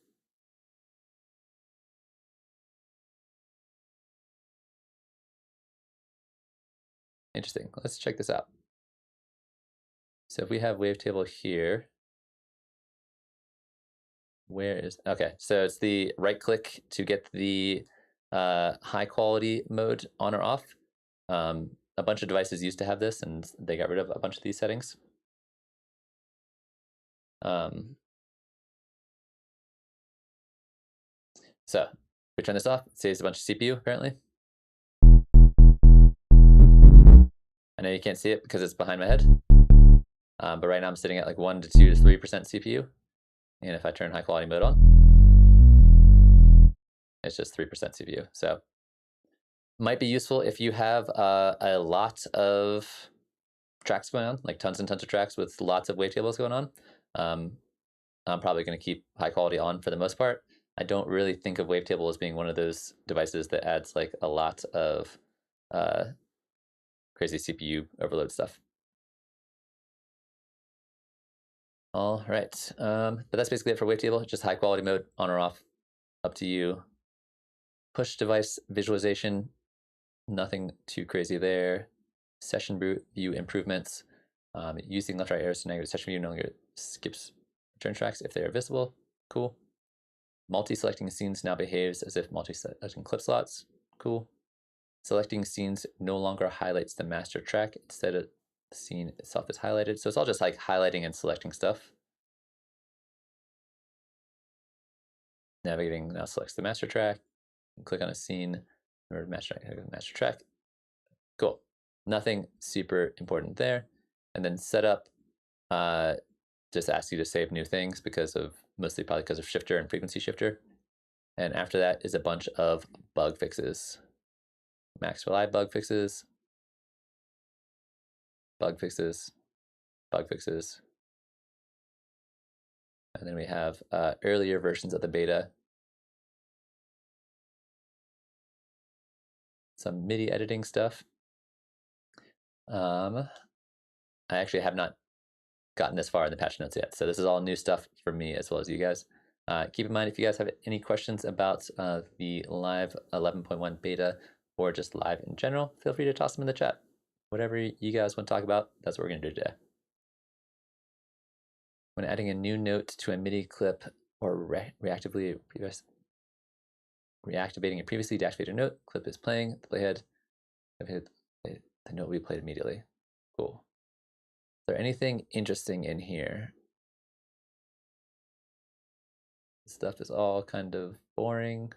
Interesting. Let's check this out. So if we have Wavetable here, where is, okay, so it's the right click to get the high quality mode on or off. A bunch of devices used to have this and they got rid of a bunch of these settings. So if we turn this off, it saves a bunch of CPU apparently. I know you can't see it because it's behind my head, but right now I'm sitting at like 1 to 2 to 3% CPU. And if I turn high quality mode on, it's just 3% CPU. So might be useful if you have a lot of tracks going on, like tons and tons of tracks with lots of wavetables going on. I'm probably going to keep high quality on for the most part. I don't really think of Wavetable as being one of those devices that adds like a lot of crazy CPU overload stuff. All right, but that's basically it for Wavetable. Just high quality mode, on or off, up to you. Push device visualization, nothing too crazy there. Session view improvements, using left right arrows to navigate session view no longer skips return tracks if they are visible. Cool. Multi-selecting scenes now behaves as if multi-selecting clip slots. Cool. Selecting scenes no longer highlights the master track. Instead, the scene itself is highlighted. So it's all just like highlighting and selecting stuff. Navigating now selects the master track. Click on a scene or master track. Cool. Nothing super important there. And then setup just asks you to save new things mostly probably because of shifter and frequency shifter. And after that is a bunch of bug fixes. Max Rely bug fixes, bug fixes, bug fixes. And then we have earlier versions of the beta. Some MIDI editing stuff. I actually have not gotten this far in the patch notes yet, so this is all new stuff for me as well as you guys. Keep in mind, if you guys have any questions about the live 11.1 beta or just live in general, feel free to toss them in the chat. Whatever you guys want to talk about, that's what we're going to do today. When adding a new note to a MIDI clip or reactivating a previously deactivated note, clip is playing, the playhead, the note will be played immediately. Cool. Is there anything interesting in here? This stuff is all kind of boring.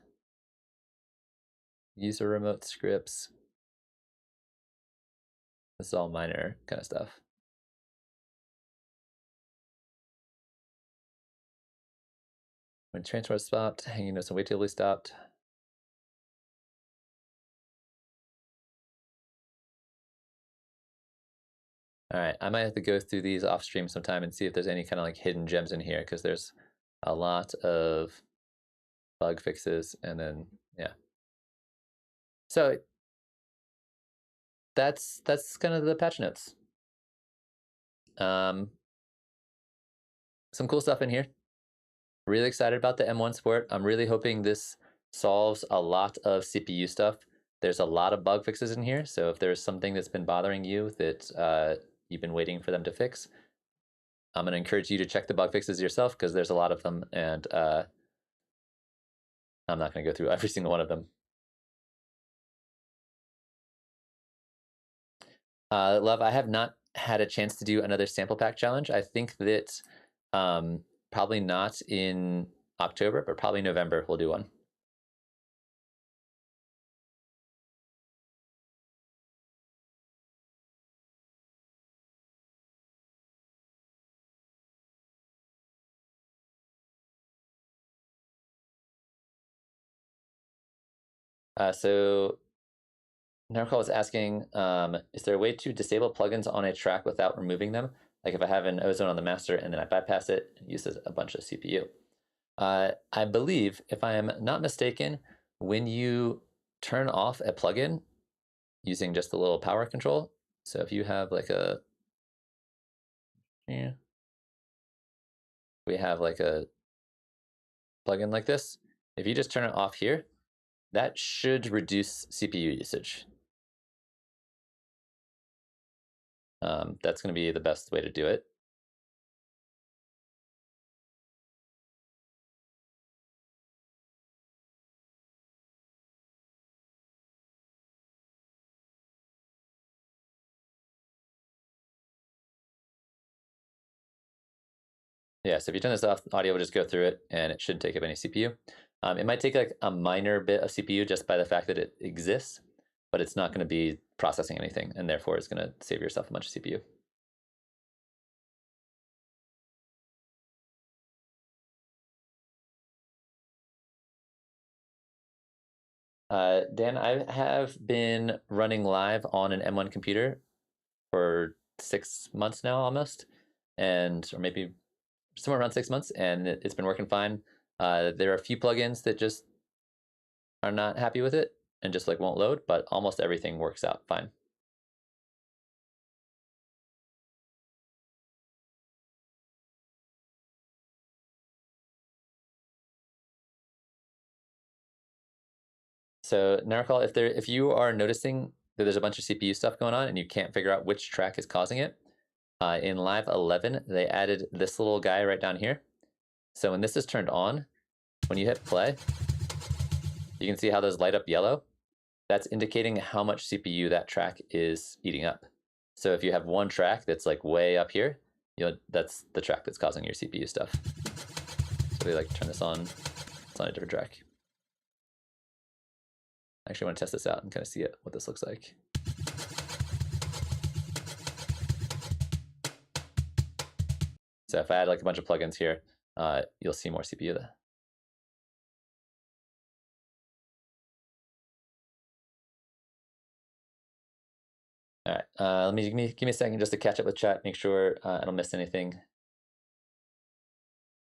User remote scripts. This is all minor kind of stuff. When transport stopped, hanging notes and wavetable stopped. All right, I might have to go through these off stream sometime and see if there's any kind of like hidden gems in here, because there's a lot of bug fixes and then, yeah. So that's kind of the patch notes. Some cool stuff in here. Really excited about the M1 support. I'm really hoping this solves a lot of CPU stuff. There's a lot of bug fixes in here, so if there's something that's been bothering you that you've been waiting for them to fix, I'm going to encourage you to check the bug fixes yourself, because there's a lot of them, and I'm not going to go through every single one of them. Love, I have not had a chance to do another sample pack challenge. I think that probably not in October, but probably November we'll do one. So Narcall was asking, is there a way to disable plugins on a track without removing them? Like if I have an ozone on the master and then I bypass it, it uses a bunch of CPU. I believe, if I am not mistaken, when you turn off a plugin using just a little power control, so if you have like a, we have like a plugin like this, if you just turn it off here, that should reduce CPU usage. That's going to be the best way to do it. Yeah, so if you turn this off, audio will just go through it and it shouldn't take up any CPU. It might take like a minor bit of CPU just by the fact that it exists, but it's not going to be processing anything, and therefore it's going to save yourself a bunch of CPU. Dan, I have been running live on an M1 computer for 6 months now almost, or maybe somewhere around 6 months, and it's been working fine. There are a few plugins that just are not happy with it and just like won't load, but almost everything works out fine. So Narcol, if you are noticing that there's a bunch of CPU stuff going on and you can't figure out which track is causing it, in Live 11 they added this little guy right down here. So when this is turned on, when you hit play, you can see how those light up yellow. That's indicating how much CPU that track is eating up. So if you have one track that's like way up here, that's the track that's causing your CPU stuff. So we like turn this on. It's on a different track. I actually want to test this out and kind of see what this looks like. So if I add like a bunch of plugins here, you'll see more CPU there. All right, give me a second just to catch up with chat, make sure I don't miss anything.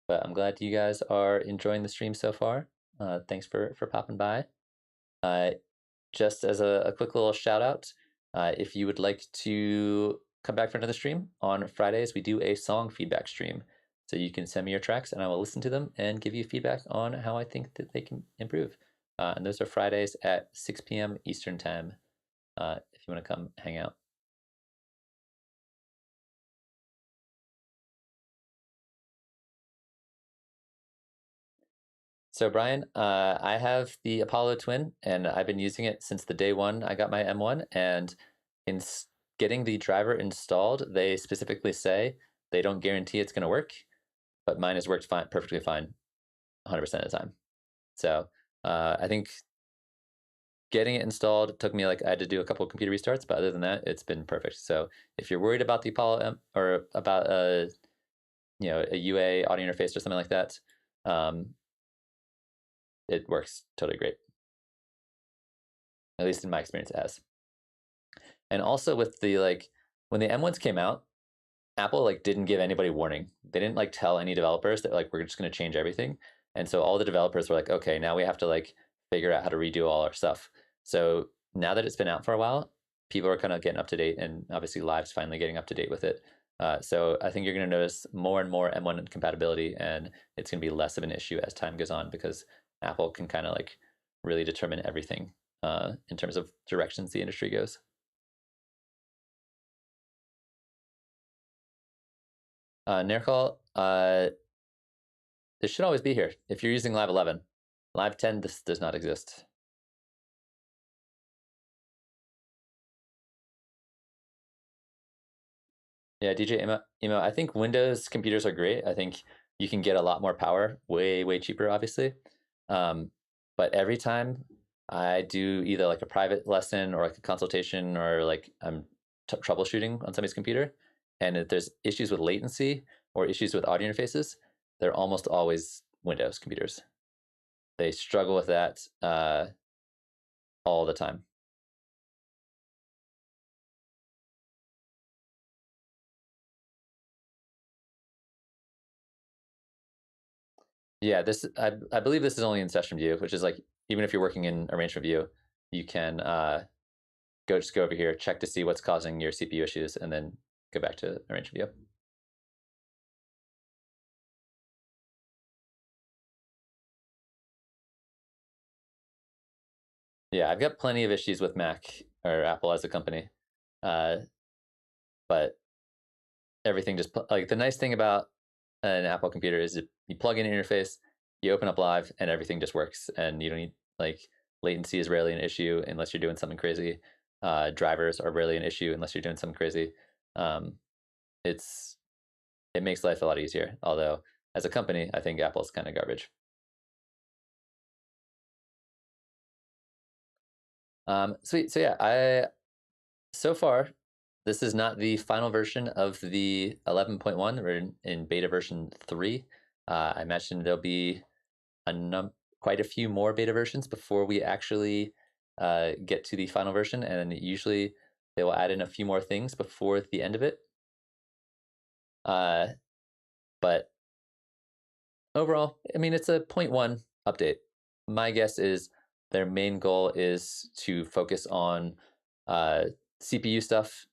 But I'm glad you guys are enjoying the stream so far. Thanks for popping by. Just as a quick little shout out, if you would like to come back for another stream, on Fridays we do a song feedback stream. So you can send me your tracks and I will listen to them and give you feedback on how I think that they can improve. And those are Fridays at 6 p.m. Eastern Time, if you want to come hang out. So Brian, I have the Apollo Twin, and I've been using it since the day one I got my M1. And in getting the driver installed, they specifically say they don't guarantee it's going to work, but mine has worked fine, perfectly fine, 100% of the time. So I think getting it installed took me I had to do a couple of computer restarts, but other than that, it's been perfect. So if you're worried about the Apollo M or about a UA audio interface or something like that, it works totally great. At least in my experience, it has. And also with the when the M1s came out, Apple didn't give anybody warning. They didn't tell any developers that we're just going to change everything. And so all the developers were like, okay, now we have to figure out how to redo all our stuff. So now that it's been out for a while, people are kind of getting up to date, and obviously Live's finally getting up to date with it. So I think you're going to notice more and more M1 compatibility, and it's going to be less of an issue as time goes on because Apple can kind of really determine everything in terms of directions the industry goes. Nerkal, this should always be here. If you're using Live 11, Live 10, this does not exist. Yeah, DJ Emo, I think Windows computers are great. I think you can get a lot more power, way, way cheaper, obviously. But every time I do either a private lesson or a consultation or I'm troubleshooting on somebody's computer, and if there's issues with latency or issues with audio interfaces, they're almost always Windows computers. They struggle with that all the time. Yeah, I believe this is only in session view, which is even if you're working in arrangement view, you can go over here, check to see what's causing your CPU issues, and then go back to arrangement view. Yeah, I've got plenty of issues with Mac or Apple as a company, but everything just the nice thing about an Apple computer is you plug in an interface, you open up Live, and everything just works, and you don't need latency is rarely an issue unless you're doing something crazy. Drivers are rarely an issue unless you're doing something crazy. It makes life a lot easier. Although as a company, I think Apple's kind of garbage. Sweet. So yeah, so far, this is not the final version of the 11.1. We're in beta version 3. I imagine there'll be quite a few more beta versions before we actually get to the final version, and usually they will add in a few more things before the end of it. But overall, I mean, it's a 0.1 update. My guess is their main goal is to focus on CPU stuff,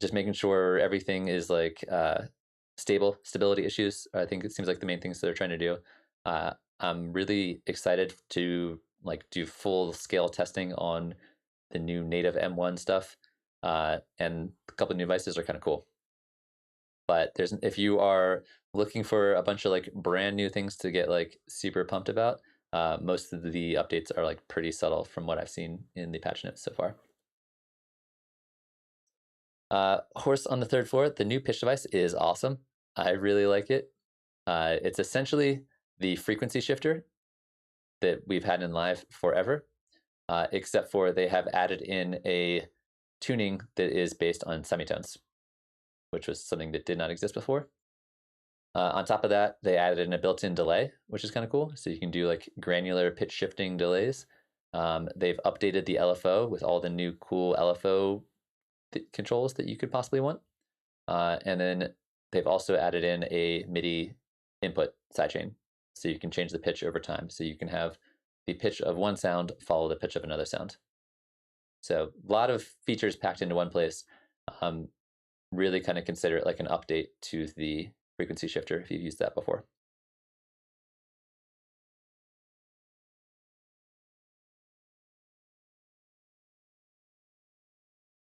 just making sure everything is like stability issues. I think it seems like the main things they're trying to do. I'm really excited to like do full scale testing on the new native M1 stuff, and a couple of new devices are kind of cool. But if you are looking for a bunch of like brand new things to get like super pumped about, most of the updates are like pretty subtle from what I've seen in the patch notes so far. Horse on the third floor, the new pitch device is awesome. I really like it. It's essentially the frequency shifter that we've had in live forever, except for they have added in a tuning that is based on semitones, which was something that did not exist before. On top of that, they added in a built-in delay, which is kind of cool. So you can do like granular pitch shifting delays. They've updated the LFO with all the new cool LFO controls that you could possibly want. And then they've also added in a Midi input sidechain. So you can change the pitch over time. So you can have the pitch of one sound follow the pitch of another sound. So a lot of features packed into one place. Really kind of consider it like an update to the frequency shifter if you've used that before.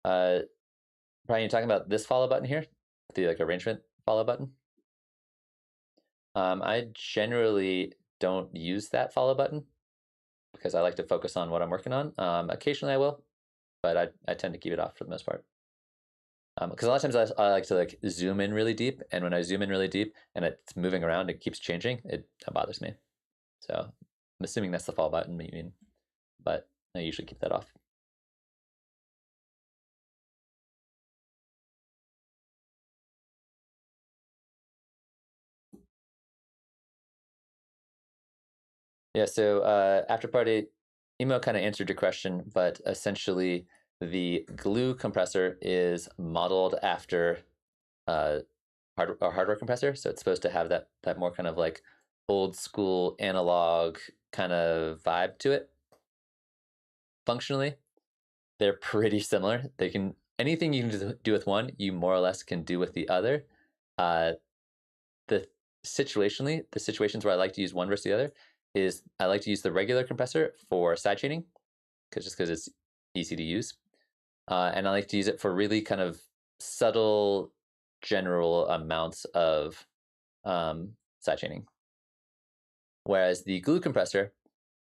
Brian, you're talking about this follow button here, the like arrangement follow button. I generally don't use that follow button because I like to focus on what I'm working on. Occasionally I will, but I tend to keep it off for the most part. Because a lot of times I like to like zoom in really deep, and when I zoom in really deep and it's moving around, it keeps changing. It bothers me. So I'm assuming that's the follow button you mean, but I usually keep that off. Yeah, so after party, Emo kind of answered your question, but essentially the glue compressor is modeled after a hardware compressor. So it's supposed to have that more kind of like old school analog kind of vibe to it. Functionally, they're pretty similar. They can anything you can do with one, you more or less can do with the other. The situations where I like to use one versus the other is I like to use the regular compressor for sidechaining, because it's easy to use, and I like to use it for really kind of subtle, general amounts of sidechaining. Whereas the glue compressor,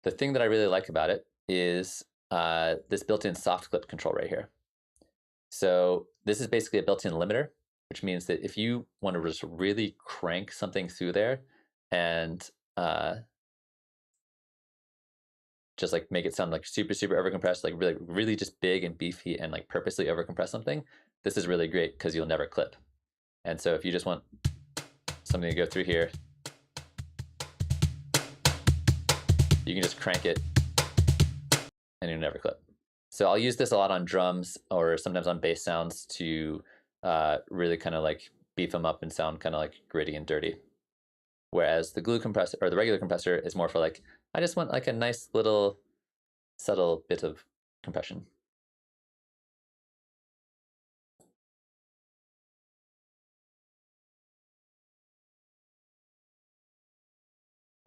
the thing that I really like about it is this built-in soft clip control right here. So this is basically a built-in limiter, which means that if you want to just really crank something through there and just like make it sound like super, super overcompressed, like really, really just big and beefy and like purposely overcompress something, this is really great because you'll never clip. And so if you just want something to go through here, you can just crank it and you'll never clip. So I'll use this a lot on drums or sometimes on bass sounds to really kind of like beef them up and sound kind of like gritty and dirty. Whereas the glue compressor or the regular compressor is more for like, I just want like a nice little subtle bit of compression.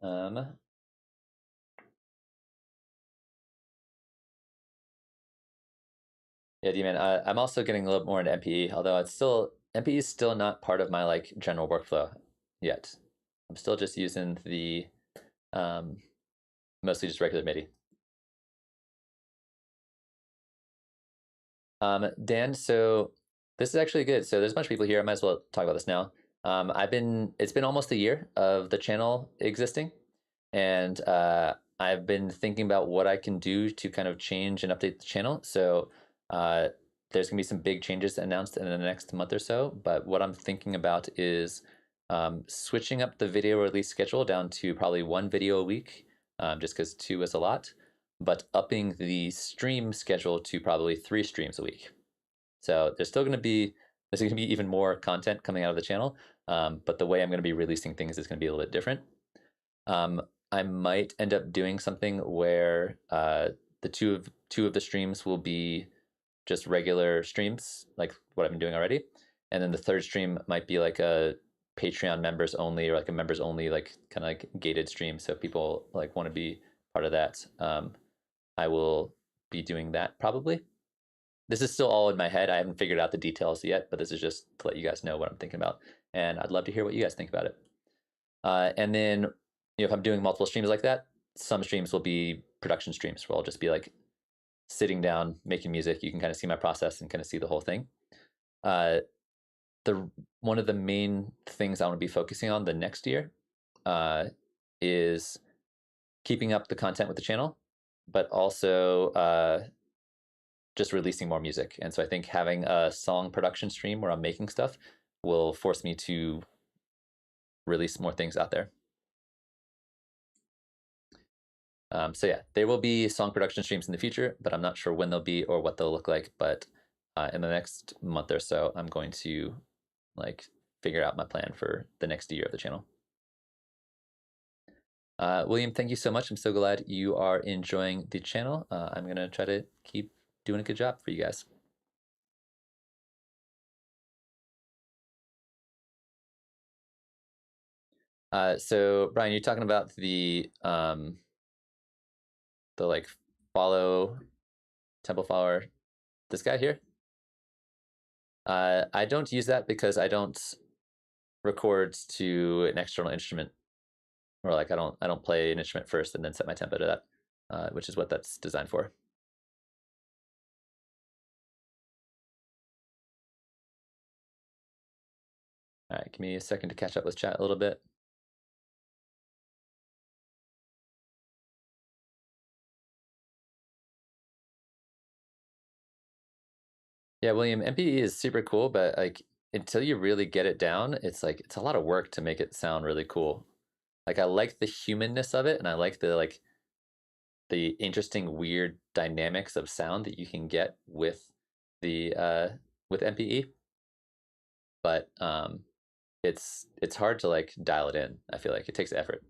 Yeah, D-Man, I'm also getting a little more into MPE, although MPE is still not part of my like general workflow yet. I'm still just using the mostly just regular MIDI. Dan, so this is actually good. So there's a bunch of people here. I might as well talk about this now. It's been almost a year of the channel existing, and I've been thinking about what I can do to kind of change and update the channel. So there's going to be some big changes announced in the next month or so. But what I'm thinking about is switching up the video release schedule down to probably 1 video a week, just because 2 is a lot, but upping the stream schedule to probably 3 streams a week. So there's going to be even more content coming out of the channel, but the way I'm going to be releasing things is going to be a little bit different. I might end up doing something where the two of the streams will be just regular streams, like what I've been doing already, and then the third stream might be like a Patreon members only, or like a members only, like kind of like gated stream. So if people like want to be part of that, I will be doing that probably. This is still all in my head. I haven't figured out the details yet, but this is just to let you guys know what I'm thinking about, and I'd love to hear what you guys think about it. And then, if I'm doing multiple streams like that, some streams will be production streams where I'll just be like sitting down, making music. You can kind of see my process and kind of see the whole thing. One of the main things I want to be focusing on the next year is keeping up the content with the channel, but also just releasing more music. And so I think having a song production stream where I'm making stuff will force me to release more things out there. So yeah, there will be song production streams in the future, but I'm not sure when they'll be or what they'll look like. But in the next month or so, I'm going to like figure out my plan for the next year of the channel. William, thank you so much. I'm so glad you are enjoying the channel. I'm going to try to keep doing a good job for you guys. So Brian, you're talking about the like follow tempo follower, this guy here. I don't use that because I don't record to an external instrument, or like I don't play an instrument first and then set my tempo to that, which is what that's designed for. All right, give me a second to catch up with chat a little bit. Yeah, William, MPE is super cool, but like until you really get it down, it's like it's a lot of work to make it sound really cool. Like I like the humanness of it, and I like the interesting, weird dynamics of sound that you can get with the with MPE. But it's hard to like dial it in. I feel like it takes effort.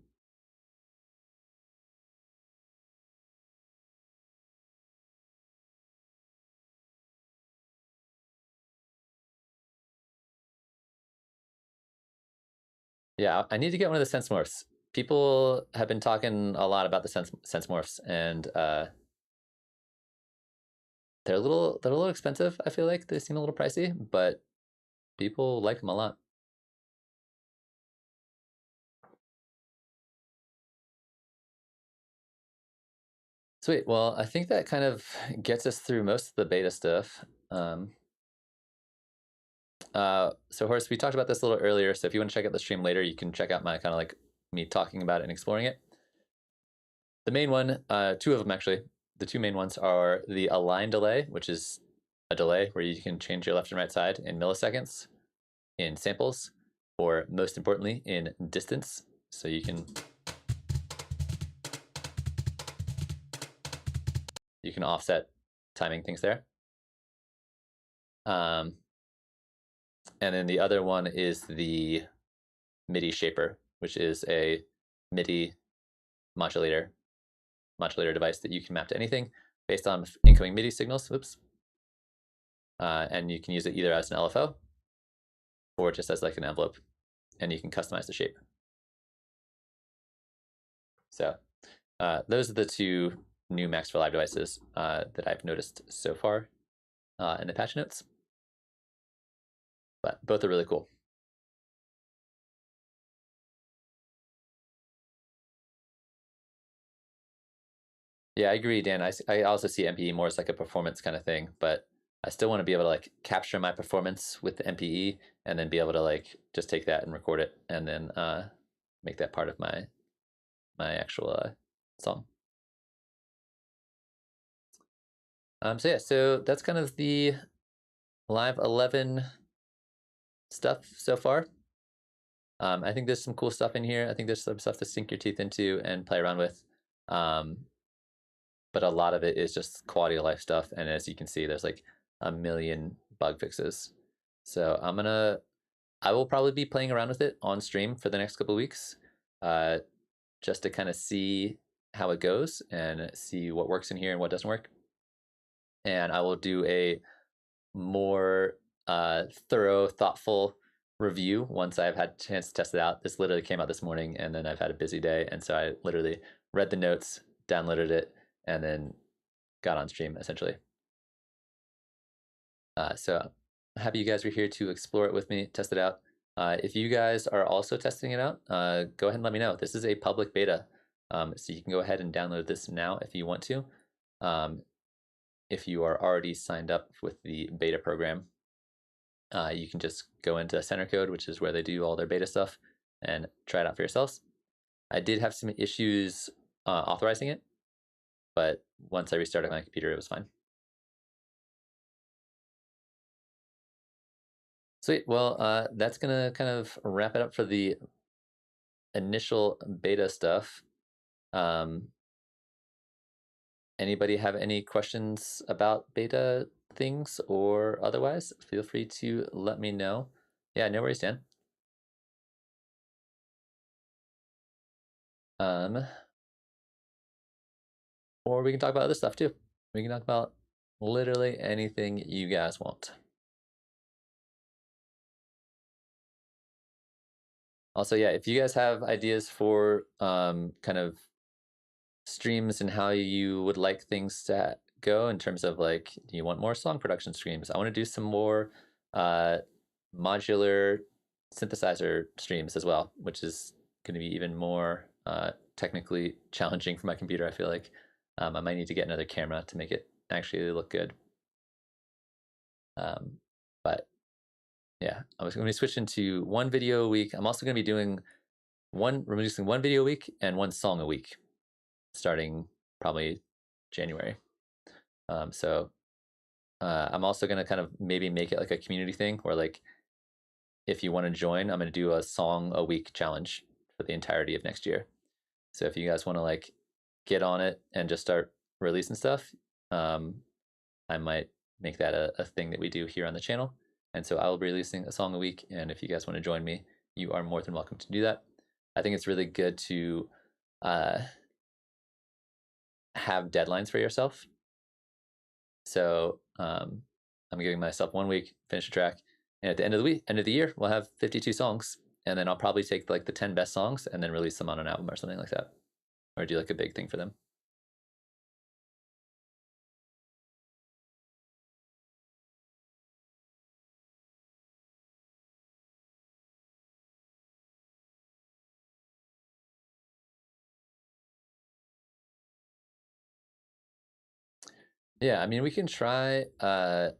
Yeah, I need to get one of the sense morphs. People have been talking a lot about the sense morphs, and they're a little expensive. I feel like they seem a little pricey, but people like them a lot. Sweet. Well, I think that kind of gets us through most of the beta stuff. So Horace, we talked about this a little earlier, so if you want to check out the stream later, you can check out my kind of like me talking about it and exploring it. The main one, 2 of them actually, the 2 main ones are the align delay, which is a delay where you can change your left and right side in milliseconds in samples, or most importantly in distance. So you can offset timing things there. And then the other one is the Midi shaper, which is a Midi modulator device that you can map to anything based on incoming Midi signals. Oops. And you can use it either as an LFO or just as like an envelope, and you can customize the shape. So those are the 2 new Max for Live devices that I've noticed so far in the patch notes. But both are really cool. Yeah, I agree, Dan. I also see MPE more as like a performance kind of thing, but I still want to be able to like capture my performance with the MPE and then be able to like just take that and record it and then make that part of my actual song. So yeah, so that's kind of the Live 11 stuff so far. I think there's some cool stuff in here. I think there's some stuff to sink your teeth into and play around with. But a lot of it is just quality of life stuff. And as you can see, there's like a million bug fixes. So I will probably be playing around with it on stream for the next couple of weeks, just to kind of see how it goes and see what works in here and what doesn't work. And I will do a more thorough, thoughtful review once I've had a chance to test it out. This literally came out this morning, and then I've had a busy day, and so I literally read the notes, downloaded it, and then got on stream essentially. So I'm happy you guys were here to explore it with me, test it out. If you guys are also testing it out, go ahead and let me know. This is a public beta, so you can go ahead and download this now if you want to. If you are already signed up with the beta program, you can just go into Center Code, which is where they do all their beta stuff, and try it out for yourselves. I did have some issues authorizing it, but once I restarted my computer, it was fine. Sweet. Well, that's gonna kind of wrap it up for the initial beta stuff. Anybody have any questions about beta things or otherwise? Feel free to let me know. Yeah, no worries, Dan. Or we can talk about other stuff too. We can talk about literally anything you guys want. Also, yeah, if you guys have ideas for kind of streams and how you would like things to go in terms of like, do you want more song production streams? I want to do some more modular synthesizer streams as well, which is going to be even more technically challenging for my computer. I feel like I might need to get another camera to make it actually look good. But yeah, I was going to be switching to one video a week. I'm also going to be doing releasing one video a week and one song a week, starting probably January. So I'm also going to kind of maybe make it like a community thing where like, if you want to join, I'm going to do a song a week challenge for the entirety of next year. So if you guys want to like get on it and just start releasing stuff, I might make that a thing that we do here on the channel. And so I will be releasing a song a week. And if you guys want to join me, you are more than welcome to do that. I think it's really good to have deadlines for yourself. So I'm giving myself 1 week, finish a track. And at the end of the year, we'll have 52 songs. And then I'll probably take like the 10 best songs and then release them on an album or something like that. Or do like a big thing for them. Yeah, I mean, we can try, let's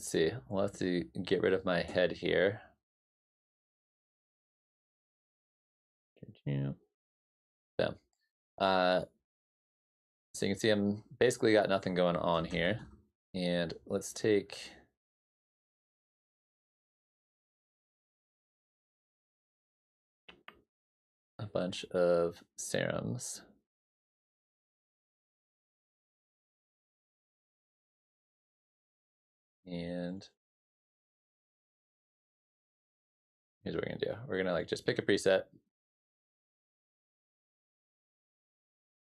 see, we'll have to get rid of my head here. Boom. So you can see I'm basically got nothing going on here. And let's take a bunch of serums. And here's what we're gonna do. We're gonna like just pick a preset.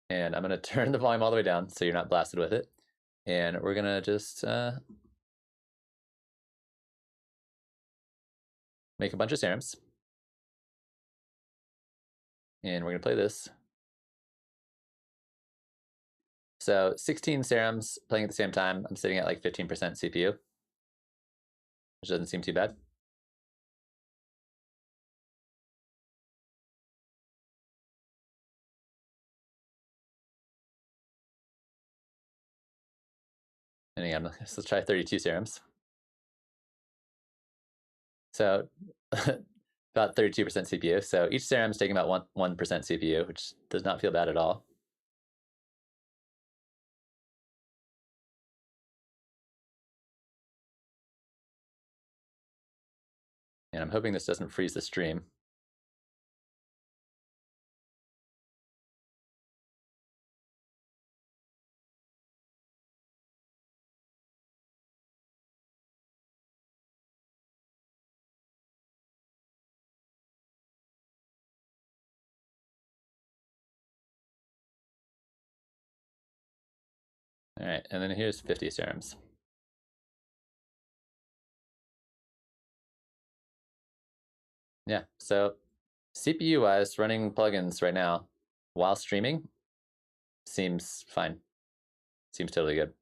And I'm gonna turn the volume all the way down so you're not blasted with it. And we're gonna just make a bunch of serums. And we're gonna play this. So 16 serums playing at the same time. I'm sitting at like 15% CPU, which doesn't seem too bad. And again, let's try 32 serums. So about 32% CPU. So each serum is taking about 1% CPU, which does not feel bad at all. And I'm hoping this doesn't freeze the stream. All right, and then here's 50 serums. Yeah, so CPU-wise, running plugins right now while streaming seems fine. Seems totally good.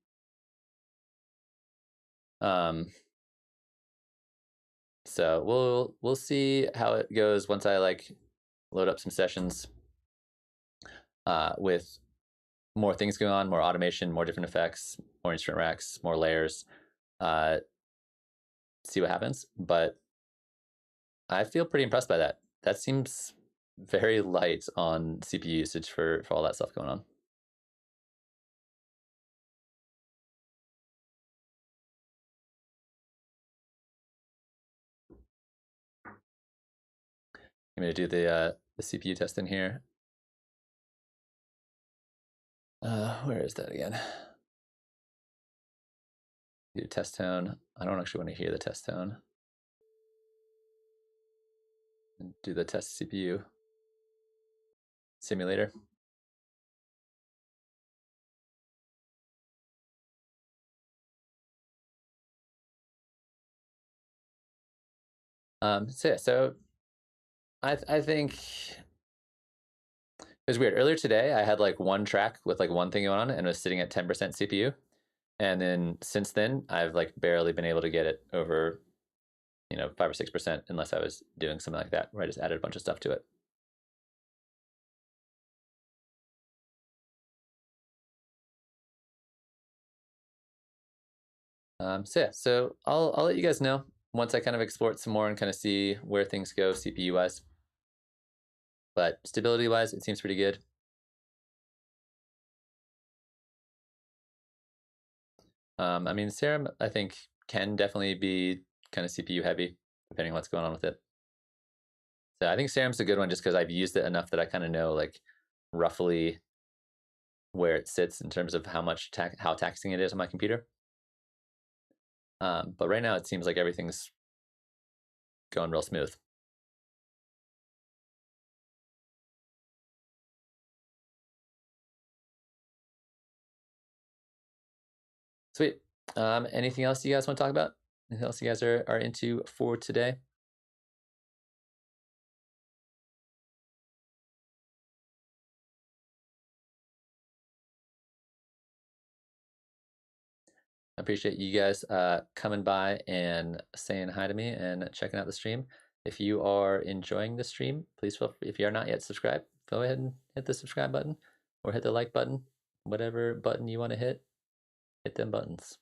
So we'll see how it goes once I like load up some sessions with more things going on, more automation, more different effects, more instrument racks, more layers. See what happens. But I feel pretty impressed by that. That seems very light on CPU usage for all that stuff going on. I'm going to do the CPU test in here. Where is that again? Do test tone. I don't actually want to hear the test tone. Do the test CPU simulator. So I think it was weird. Earlier today, I had like one track with like one thing going on and it was sitting at 10% CPU. And then since then, I've like barely been able to get it over, 5 or 6% unless I was doing something like that where I just added a bunch of stuff to it. So I'll let you guys know once I kind of export some more and kind of see where things go CPU wise. But stability wise, it seems pretty good. I mean, Serum, I think, can definitely be kind of CPU heavy, depending on what's going on with it. So I think Serum's a good one just because I've used it enough that I kind of know like roughly where it sits in terms of how taxing it is on my computer. But right now it seems like everything's going real smooth. Sweet. Anything else you guys want to talk about? Anything else you guys are into for today? I appreciate you guys coming by and saying hi to me and checking out the stream. If you are enjoying the stream, please feel free, if you are not yet subscribed, go ahead and hit the subscribe button or hit the like button, whatever button you want to hit them buttons.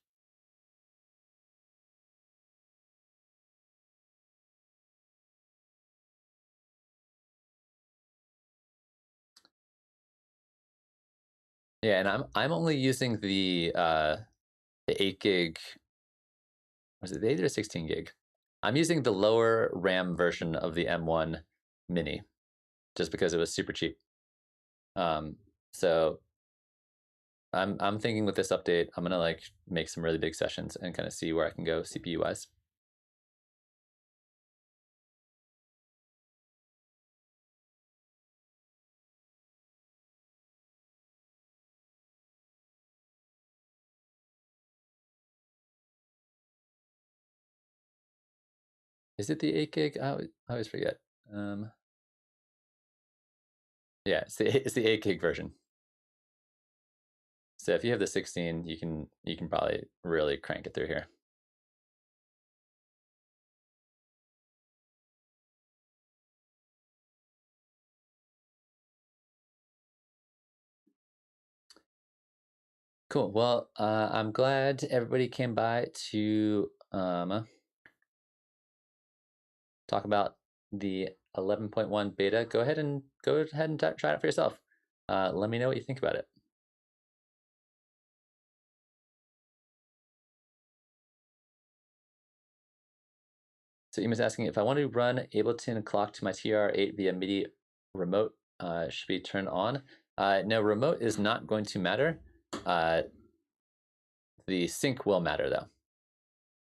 Yeah, and I'm only using the 8 gig. Was it the 8 or 16 gig? I'm using the lower RAM version of the M1 Mini, just because it was super cheap. So I'm thinking with this update, I'm gonna like make some really big sessions and kind of see where I can go CPU wise. Is it the 8 gig? I always forget. Yeah, it's the 8 gig version. So if you have the 16, you can probably really crank it through here. Cool. Well, I'm glad everybody came by to talk about the 11.1 beta. Go ahead and try it for yourself. Let me know what you think about it. So Ema's asking if I want to run Ableton clock to my TR8 via MIDI remote, should be turned on. No, remote is not going to matter. The sync will matter though.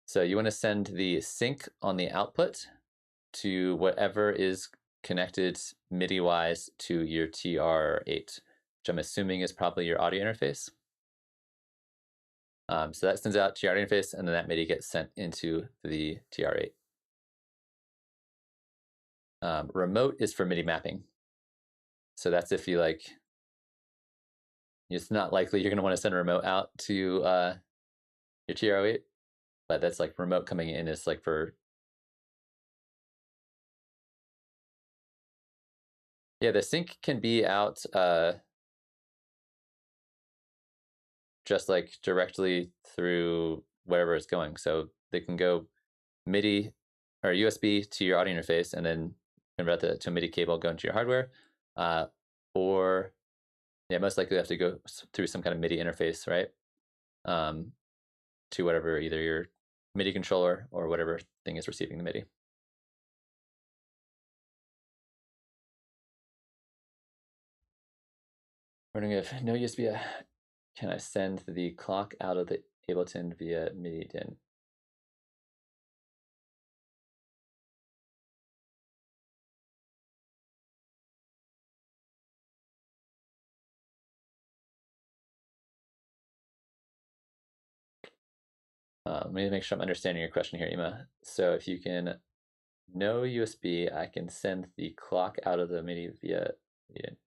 So you want to send the sync on the output to whatever is connected MIDI-wise to your TR8, which I'm assuming is probably your audio interface. So that sends out to your audio interface, and then that MIDI gets sent into the TR8. Remote is for MIDI mapping. So that's if you like, it's not likely you're going to want to send a remote out to your TR8, but that's like remote coming in is like for, yeah, the sync can be out just like directly through wherever it's going. So they can go MIDI or USB to your audio interface and then convert that to a MIDI cable going to your hardware. Or, yeah, most likely have to go through some kind of MIDI interface, right? To whatever, either your MIDI controller or whatever thing is receiving the MIDI. Wondering if no USB, can I send the clock out of the Ableton via MIDI DIN? Let me make sure I'm understanding your question here, Ema. So if you can no USB, I can send the clock out of the MIDI via MIDI.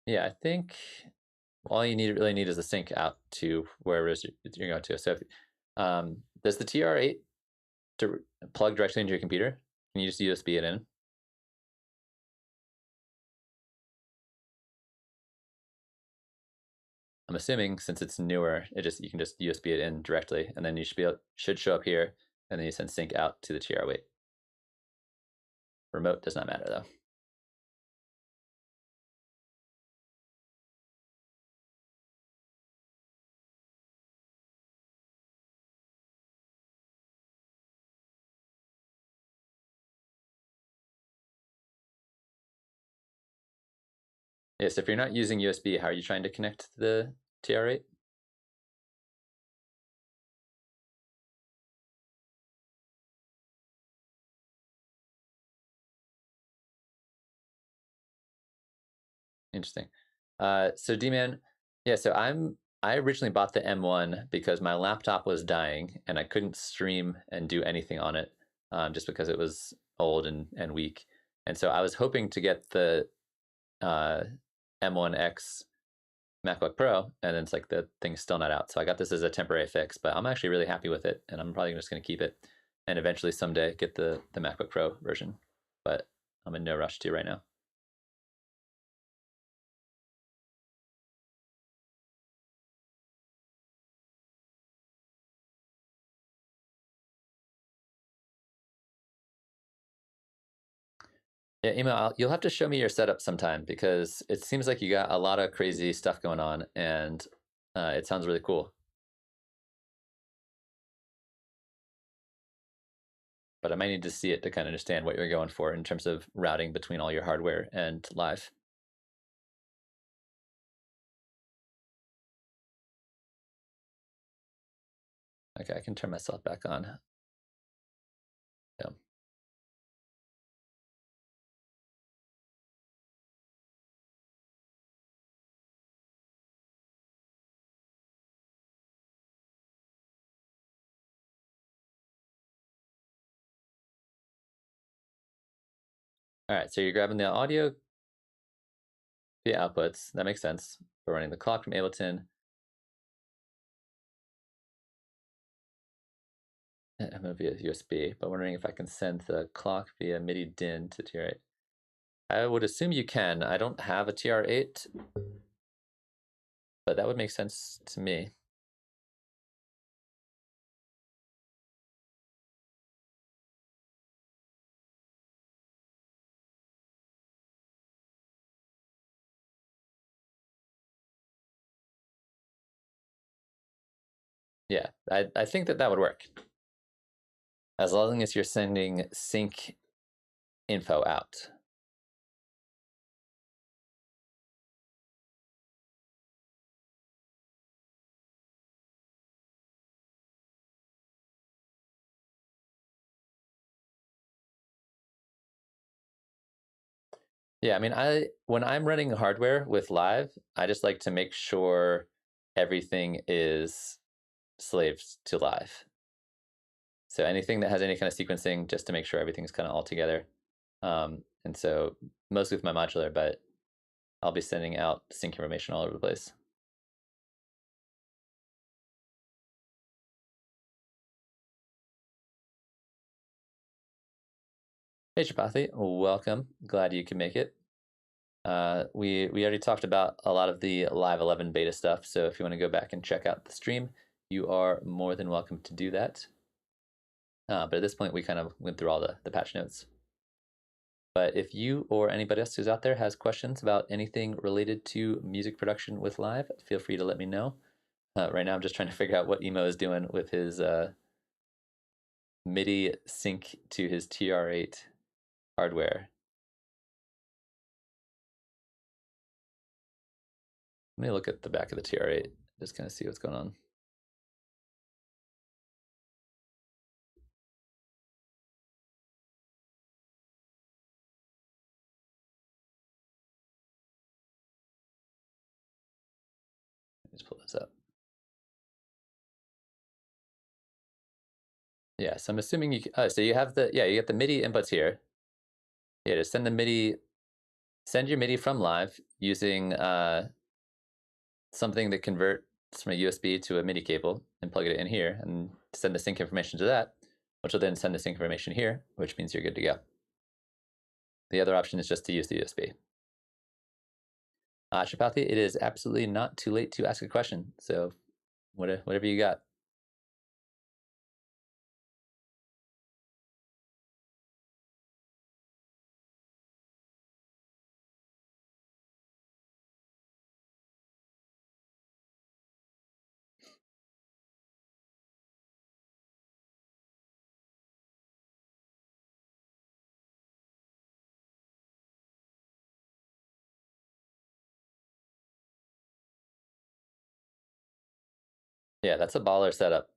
Yeah, I think all you really need is a sync out to wherever it is you're going to. So if, does the TR8 plug directly into your computer? Can you just USB it in? I'm assuming since it's newer, you can just USB it in directly, and then you should show up here, and then you send sync out to the TR8. Remote does not matter though. Yes, if you're not using USB, how are you trying to connect the TR8? Interesting. So D-Man, yeah, so I originally bought the M1 because my laptop was dying and I couldn't stream and do anything on it, just because it was old and weak. And so I was hoping to get the M1X MacBook Pro, and then it's like the thing's still not out. So I got this as a temporary fix, but I'm actually really happy with it, and I'm probably just going to keep it and eventually someday get the MacBook Pro version. But I'm in no rush to right now. Yeah, Emma, you'll have to show me your setup sometime because it seems like you got a lot of crazy stuff going on, and it sounds really cool. But I might need to see it to kind of understand what you're going for in terms of routing between all your hardware and live. Okay, I can turn myself back on. Yeah. All right, so you're grabbing the audio via outputs. That makes sense. We're running the clock from Ableton. I'm going via USB, but wondering if I can send the clock via MIDI DIN to TR8. I would assume you can. I don't have a TR8, but that would make sense to me. Yeah, I think that would work. As long as you're sending sync info out. Yeah, I mean, when I'm running hardware with live, I just like to make sure everything is slaved to live. So anything that has any kind of sequencing, just to make sure everything's kind of all together. And so mostly with my modular, but I'll be sending out sync information all over the place. Hey, Chapathi, welcome. Glad you can make it. We already talked about a lot of the Live 11 beta stuff, so if you want to go back and check out the stream, you are more than welcome to do that. But at this point, we kind of went through all the patch notes. But if you or anybody else who's out there has questions about anything related to music production with Live, feel free to let me know. Right now, I'm just trying to figure out what Emo is doing with his MIDI sync to his TR8 hardware. Let me look at the back of the TR8, just kind of see what's going on. Let's pull this up. Yeah, so I'm assuming you. So you have the you get the MIDI inputs here. Yeah, just send the MIDI. Send your MIDI from live using something that converts from a USB to a MIDI cable and plug it in here and send the sync information to that, which will then send the sync information here, which means you're good to go. The other option is just to use the USB. Chapathi, it is absolutely not too late to ask a question. So whatever you got. Yeah, that's a baller setup.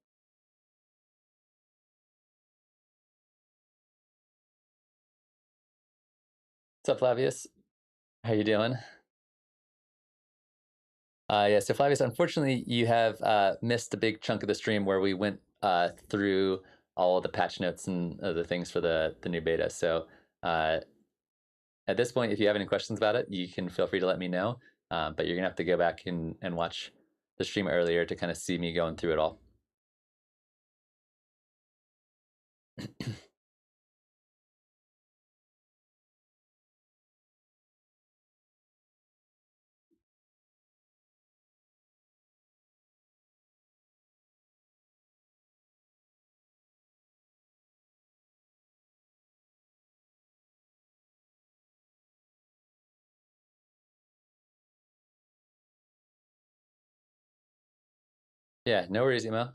What's up, Flavius? How you doing? Yeah, so Flavius, unfortunately, you have missed a big chunk of the stream where we went through all of the patch notes and the things for the new beta. So at this point, if you have any questions about it, you can feel free to let me know. But you're gonna have to go back and watch the stream earlier to kind of see me going through it all. Yeah, no worries, Emo.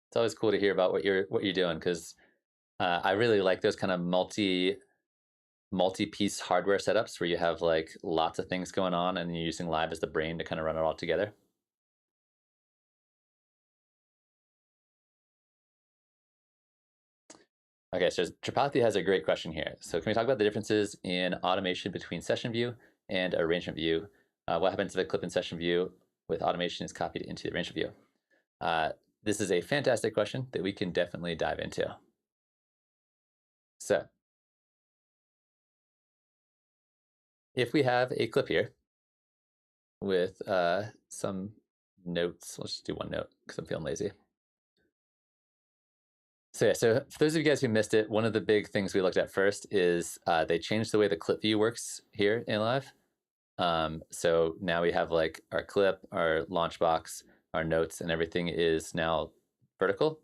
It's always cool to hear about what you're doing because I really like those kind of multi-piece hardware setups where you have like lots of things going on and you're using live as the brain to kind of run it all together. Okay, so Tripathi has a great question here. So can we talk about the differences in automation between session view and arrangement view? What happens if a clip in session view with automation is copied into the arrangement view? This is a fantastic question that we can definitely dive into. So if we have a clip here with some notes, let's just do one note because I'm feeling lazy. So yeah, so for those of you guys who missed it, one of the big things we looked at first is they changed the way the clip view works here in Live. So now we have like our clip, our launch box, our notes, and everything is now vertical.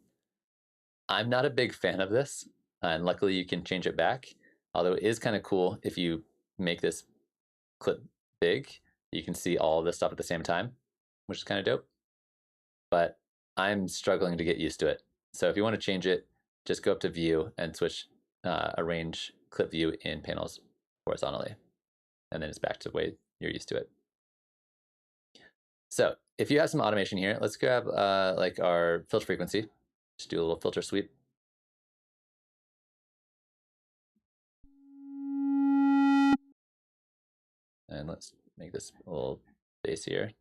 I'm not a big fan of this, and luckily you can change it back. Although it is kind of cool if you make this clip big, you can see all of this stuff at the same time, which is kind of dope. But I'm struggling to get used to it. So if you want to change it, just go up to View and switch Arrange Clip View in panels horizontally. And then it's back to the way you're used to it. So if you have some automation here, let's grab like our filter frequency. Just do a little filter sweep. And let's make this a little bass here.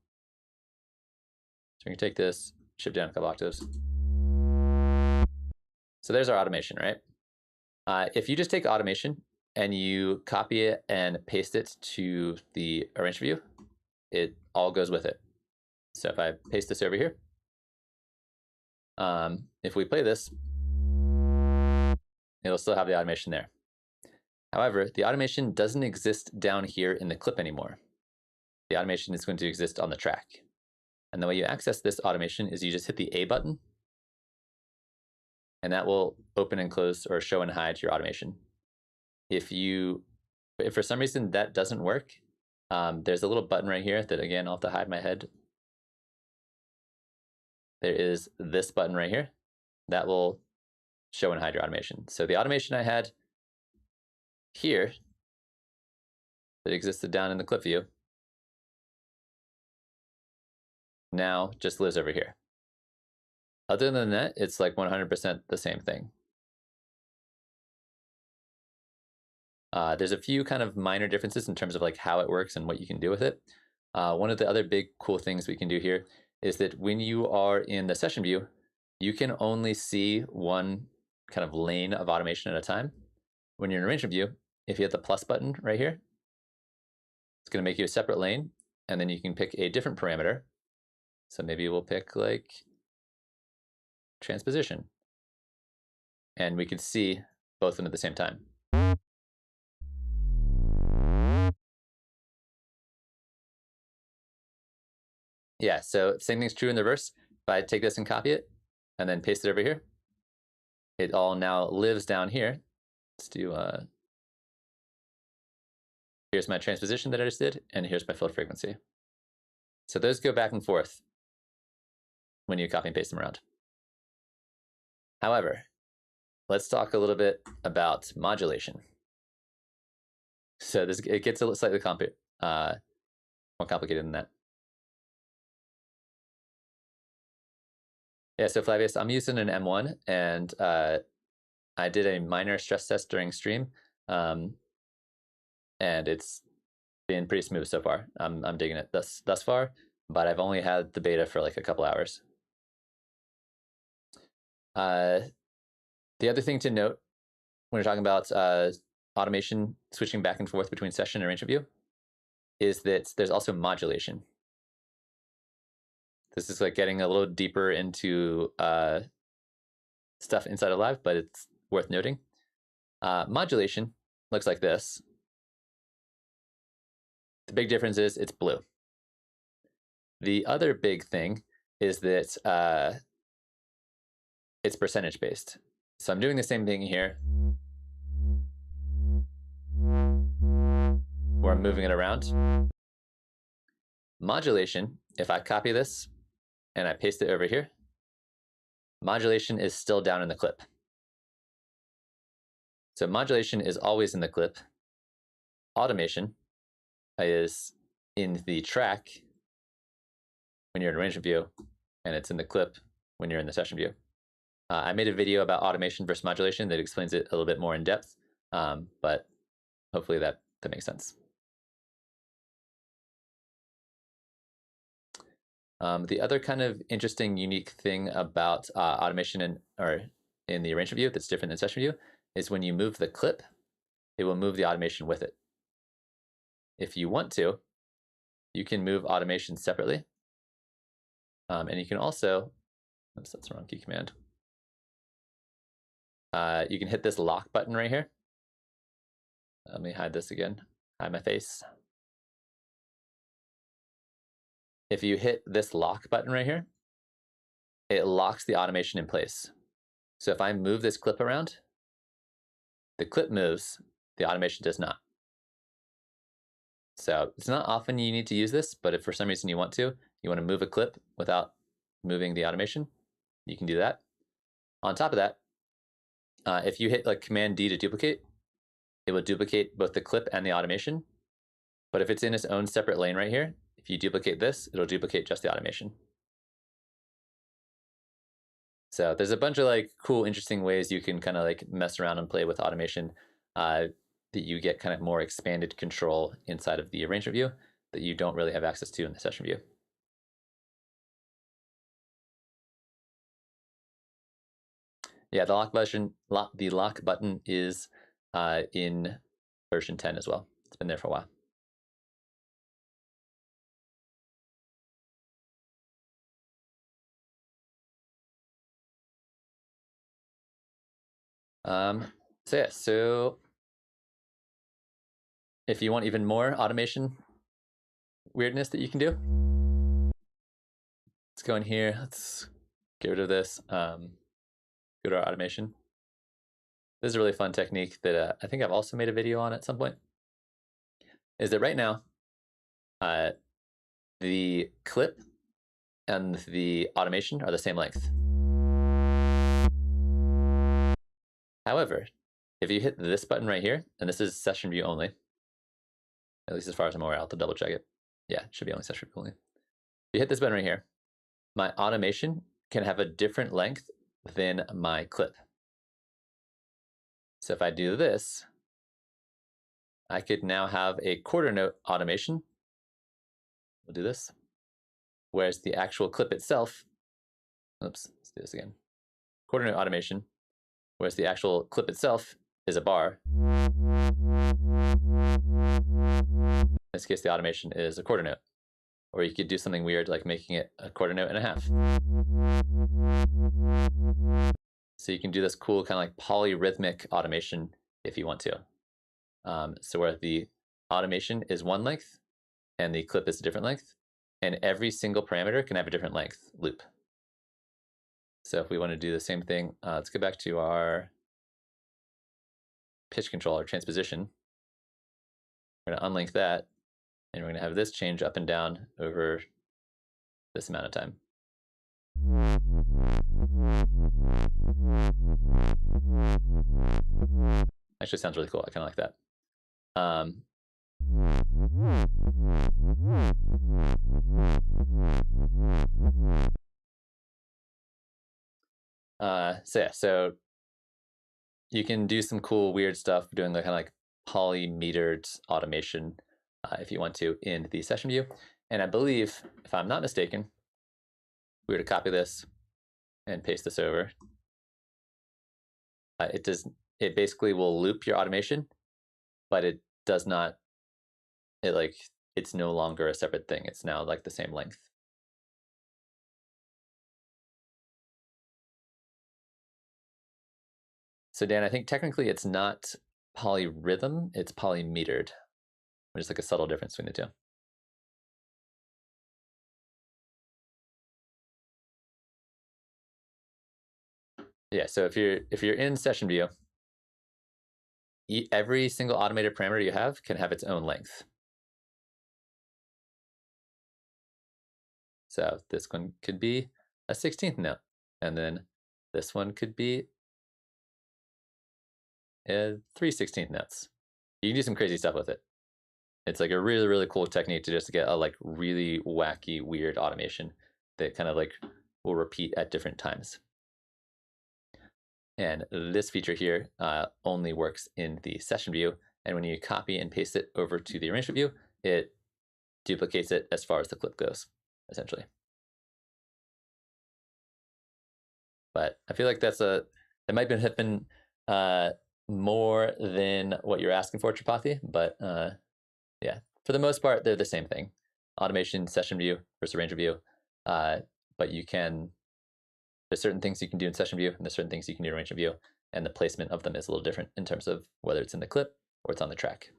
So we can take this, shift down a couple octaves. So there's our automation, right? If you just take automation and you copy it and paste it to the arrange view, it all goes with it. So if I paste this over here, if we play this, it'll still have the automation there. However, the automation doesn't exist down here in the clip anymore. The automation is going to exist on the track. And the way you access this automation is you just hit the A button, and that will open and close or show and hide your automation. If for some reason that doesn't work, there's a little button right here that, again, I'll have to hide my head. There is this button right here that will show and hide your automation. So the automation I had here that existed down in the clip view now just lives over here. Other than that, it's like 100% the same thing. There's a few kind of minor differences in terms of like how it works and what you can do with it. One of the other big cool things we can do here is that when you are in the session view, you can only see one kind of lane of automation at a time. When you're in arrangement view, if you hit the plus button right here, it's going to make you a separate lane, and then you can pick a different parameter. So maybe we'll pick like transposition, and we can see both of them at the same time. Yeah, so same thing's true in the reverse. If I take this and copy it and then paste it over here, it all now lives down here. Let's do, here's my transposition that I just did, and here's my filter frequency. So those go back and forth when you copy and paste them around. However, let's talk a little bit about modulation. So it gets a little slightly more complicated than that. Yeah, so Flavius, I'm using an M1, and I did a minor stress test during stream, and it's been pretty smooth so far. I'm digging it thus far, but I've only had the beta for like a couple hours. The other thing to note when we're talking about automation switching back and forth between session and arrangement view is that there's also modulation. This is like getting a little deeper into stuff inside of Live, but it's worth noting. Modulation looks like this. The big difference is it's blue. The other big thing is that it's percentage based. So I'm doing the same thing here, where I'm moving it around. Modulation, if I copy this and I paste it over here, modulation is still down in the clip. So modulation is always in the clip. Automation is in the track when you're in arrangement view, and it's in the clip when you're in the session view. I made a video about automation versus modulation that explains it a little bit more in depth, but hopefully that makes sense. The other kind of interesting, unique thing about automation in the arrangement view that's different than session view is when you move the clip, it will move the automation with it. If you want to, you can move automation separately. And you can also, oops, that's the wrong key command. You can hit this lock button right here. Let me hide this again, hide my face. If you hit this lock button right here, it locks the automation in place. So if I move this clip around, the clip moves, the automation does not. So it's not often you need to use this, but if for some reason you want to move a clip without moving the automation, you can do that. On top of that, if you hit like Command D to duplicate, it will duplicate both the clip and the automation. But if it's in its own separate lane right here, if you duplicate this, it'll duplicate just the automation. So there's a bunch of like cool, interesting ways you can kind of like mess around and play with automation that you get kind of more expanded control inside of the arrangement view that you don't really have access to in the session view. Yeah, the lock button is in version 10 as well. It's been there for a while. So yeah, so if you want even more automation weirdness that you can do, let's go in here. Let's get rid of this. Go to our automation. This is a really fun technique that I think I've also made a video on at some point. Is that right now, the clip and the automation are the same length. However, if you hit this button right here, and this is session view only, at least as far as I'm aware, I'll have to double check it. Yeah, it should be only session view only. If you hit this button right here, my automation can have a different length than my clip. So if I do this, I could now have a quarter note automation. We'll do this. Whereas the actual clip itself, oops, let's do this again. Quarter note automation, whereas the actual clip itself is a bar. In this case, the automation is a quarter note. Or you could do something weird like making it a quarter note and a half. So you can do this cool kind of like polyrhythmic automation if you want to. So where the automation is one length and the clip is a different length, and every single parameter can have a different length loop. So if we want to do the same thing, let's go back to our pitch control or transposition. We're going to unlink that, and we're going to have this change up and down over this amount of time. Actually sounds really cool. I kind of like that. So yeah, so you can do some cool weird stuff doing like kind of like polymetered automation if you want to in the session view. And I believe, if I'm not mistaken, if we were to copy this and paste this over, it basically will loop your automation, but it does not, it's no longer a separate thing. It's now like the same length. So Dan, I think technically it's not polyrhythm, it's polymetered, which is like a subtle difference between the two. Yeah, so if you're in session view, every single automated parameter you have can have its own length. So this one could be a 16th note, and then this one could be 3/16 notes. You can do some crazy stuff with it. It's like a really, really cool technique to just get a like really wacky, weird automation that kind of like will repeat at different times. And this feature here only works in the session view. And when you copy and paste it over to the arrangement view, it duplicates it as far as the clip goes, essentially. But I feel like that might have been more than what you're asking for, Tripathi. But yeah, for the most part, they're the same thing. Automation, session view versus arrangement view. But there's certain things you can do in session view, and there's certain things you can do in arrangement view, and the placement of them is a little different in terms of whether it's in the clip or it's on the track.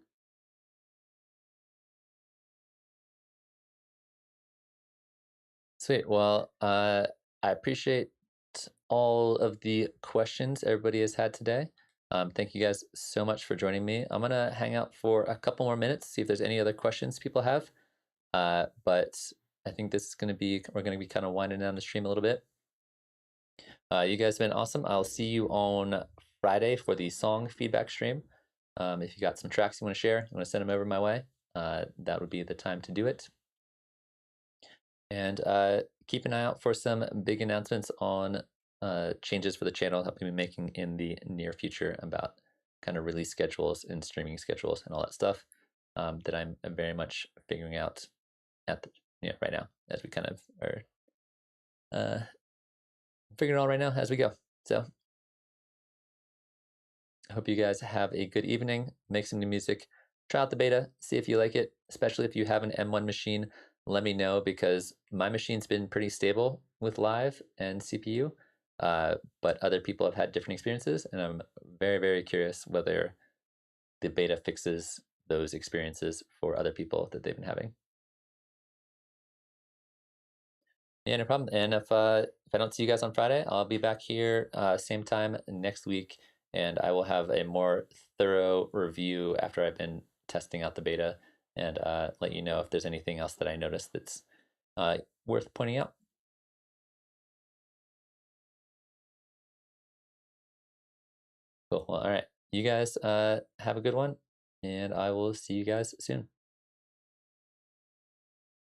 Sweet. Well, I appreciate all of the questions everybody has had today. Thank you guys so much for joining me. I'm gonna hang out for a couple more minutes, see if there's any other questions people have. But I think this is we're gonna be kind of winding down the stream a little bit. You guys have been awesome. I'll see you on Friday for the song feedback stream. If you got some tracks you want to share, you want to send them over my way, that would be the time to do it. And keep an eye out for some big announcements on changes for the channel that we'll be making in the near future about kind of release schedules and streaming schedules and all that stuff that I'm very much figuring out at the right now as we kind of are figuring it all right now as we go. So I hope you guys have a good evening. Make some new music. Try out the beta. See if you like it, especially if you have an M1 machine. Let me know because my machine's been pretty stable with live and CPU, but other people have had different experiences, and I'm very, very curious whether the beta fixes those experiences for other people that they've been having. Yeah, no problem. And if I don't see you guys on Friday, I'll be back here same time next week, and I will have a more thorough review after I've been testing out the beta and let you know if there's anything else that I noticed that's worth pointing out. Cool. Well, all right. You guys have a good one, and I will see you guys soon.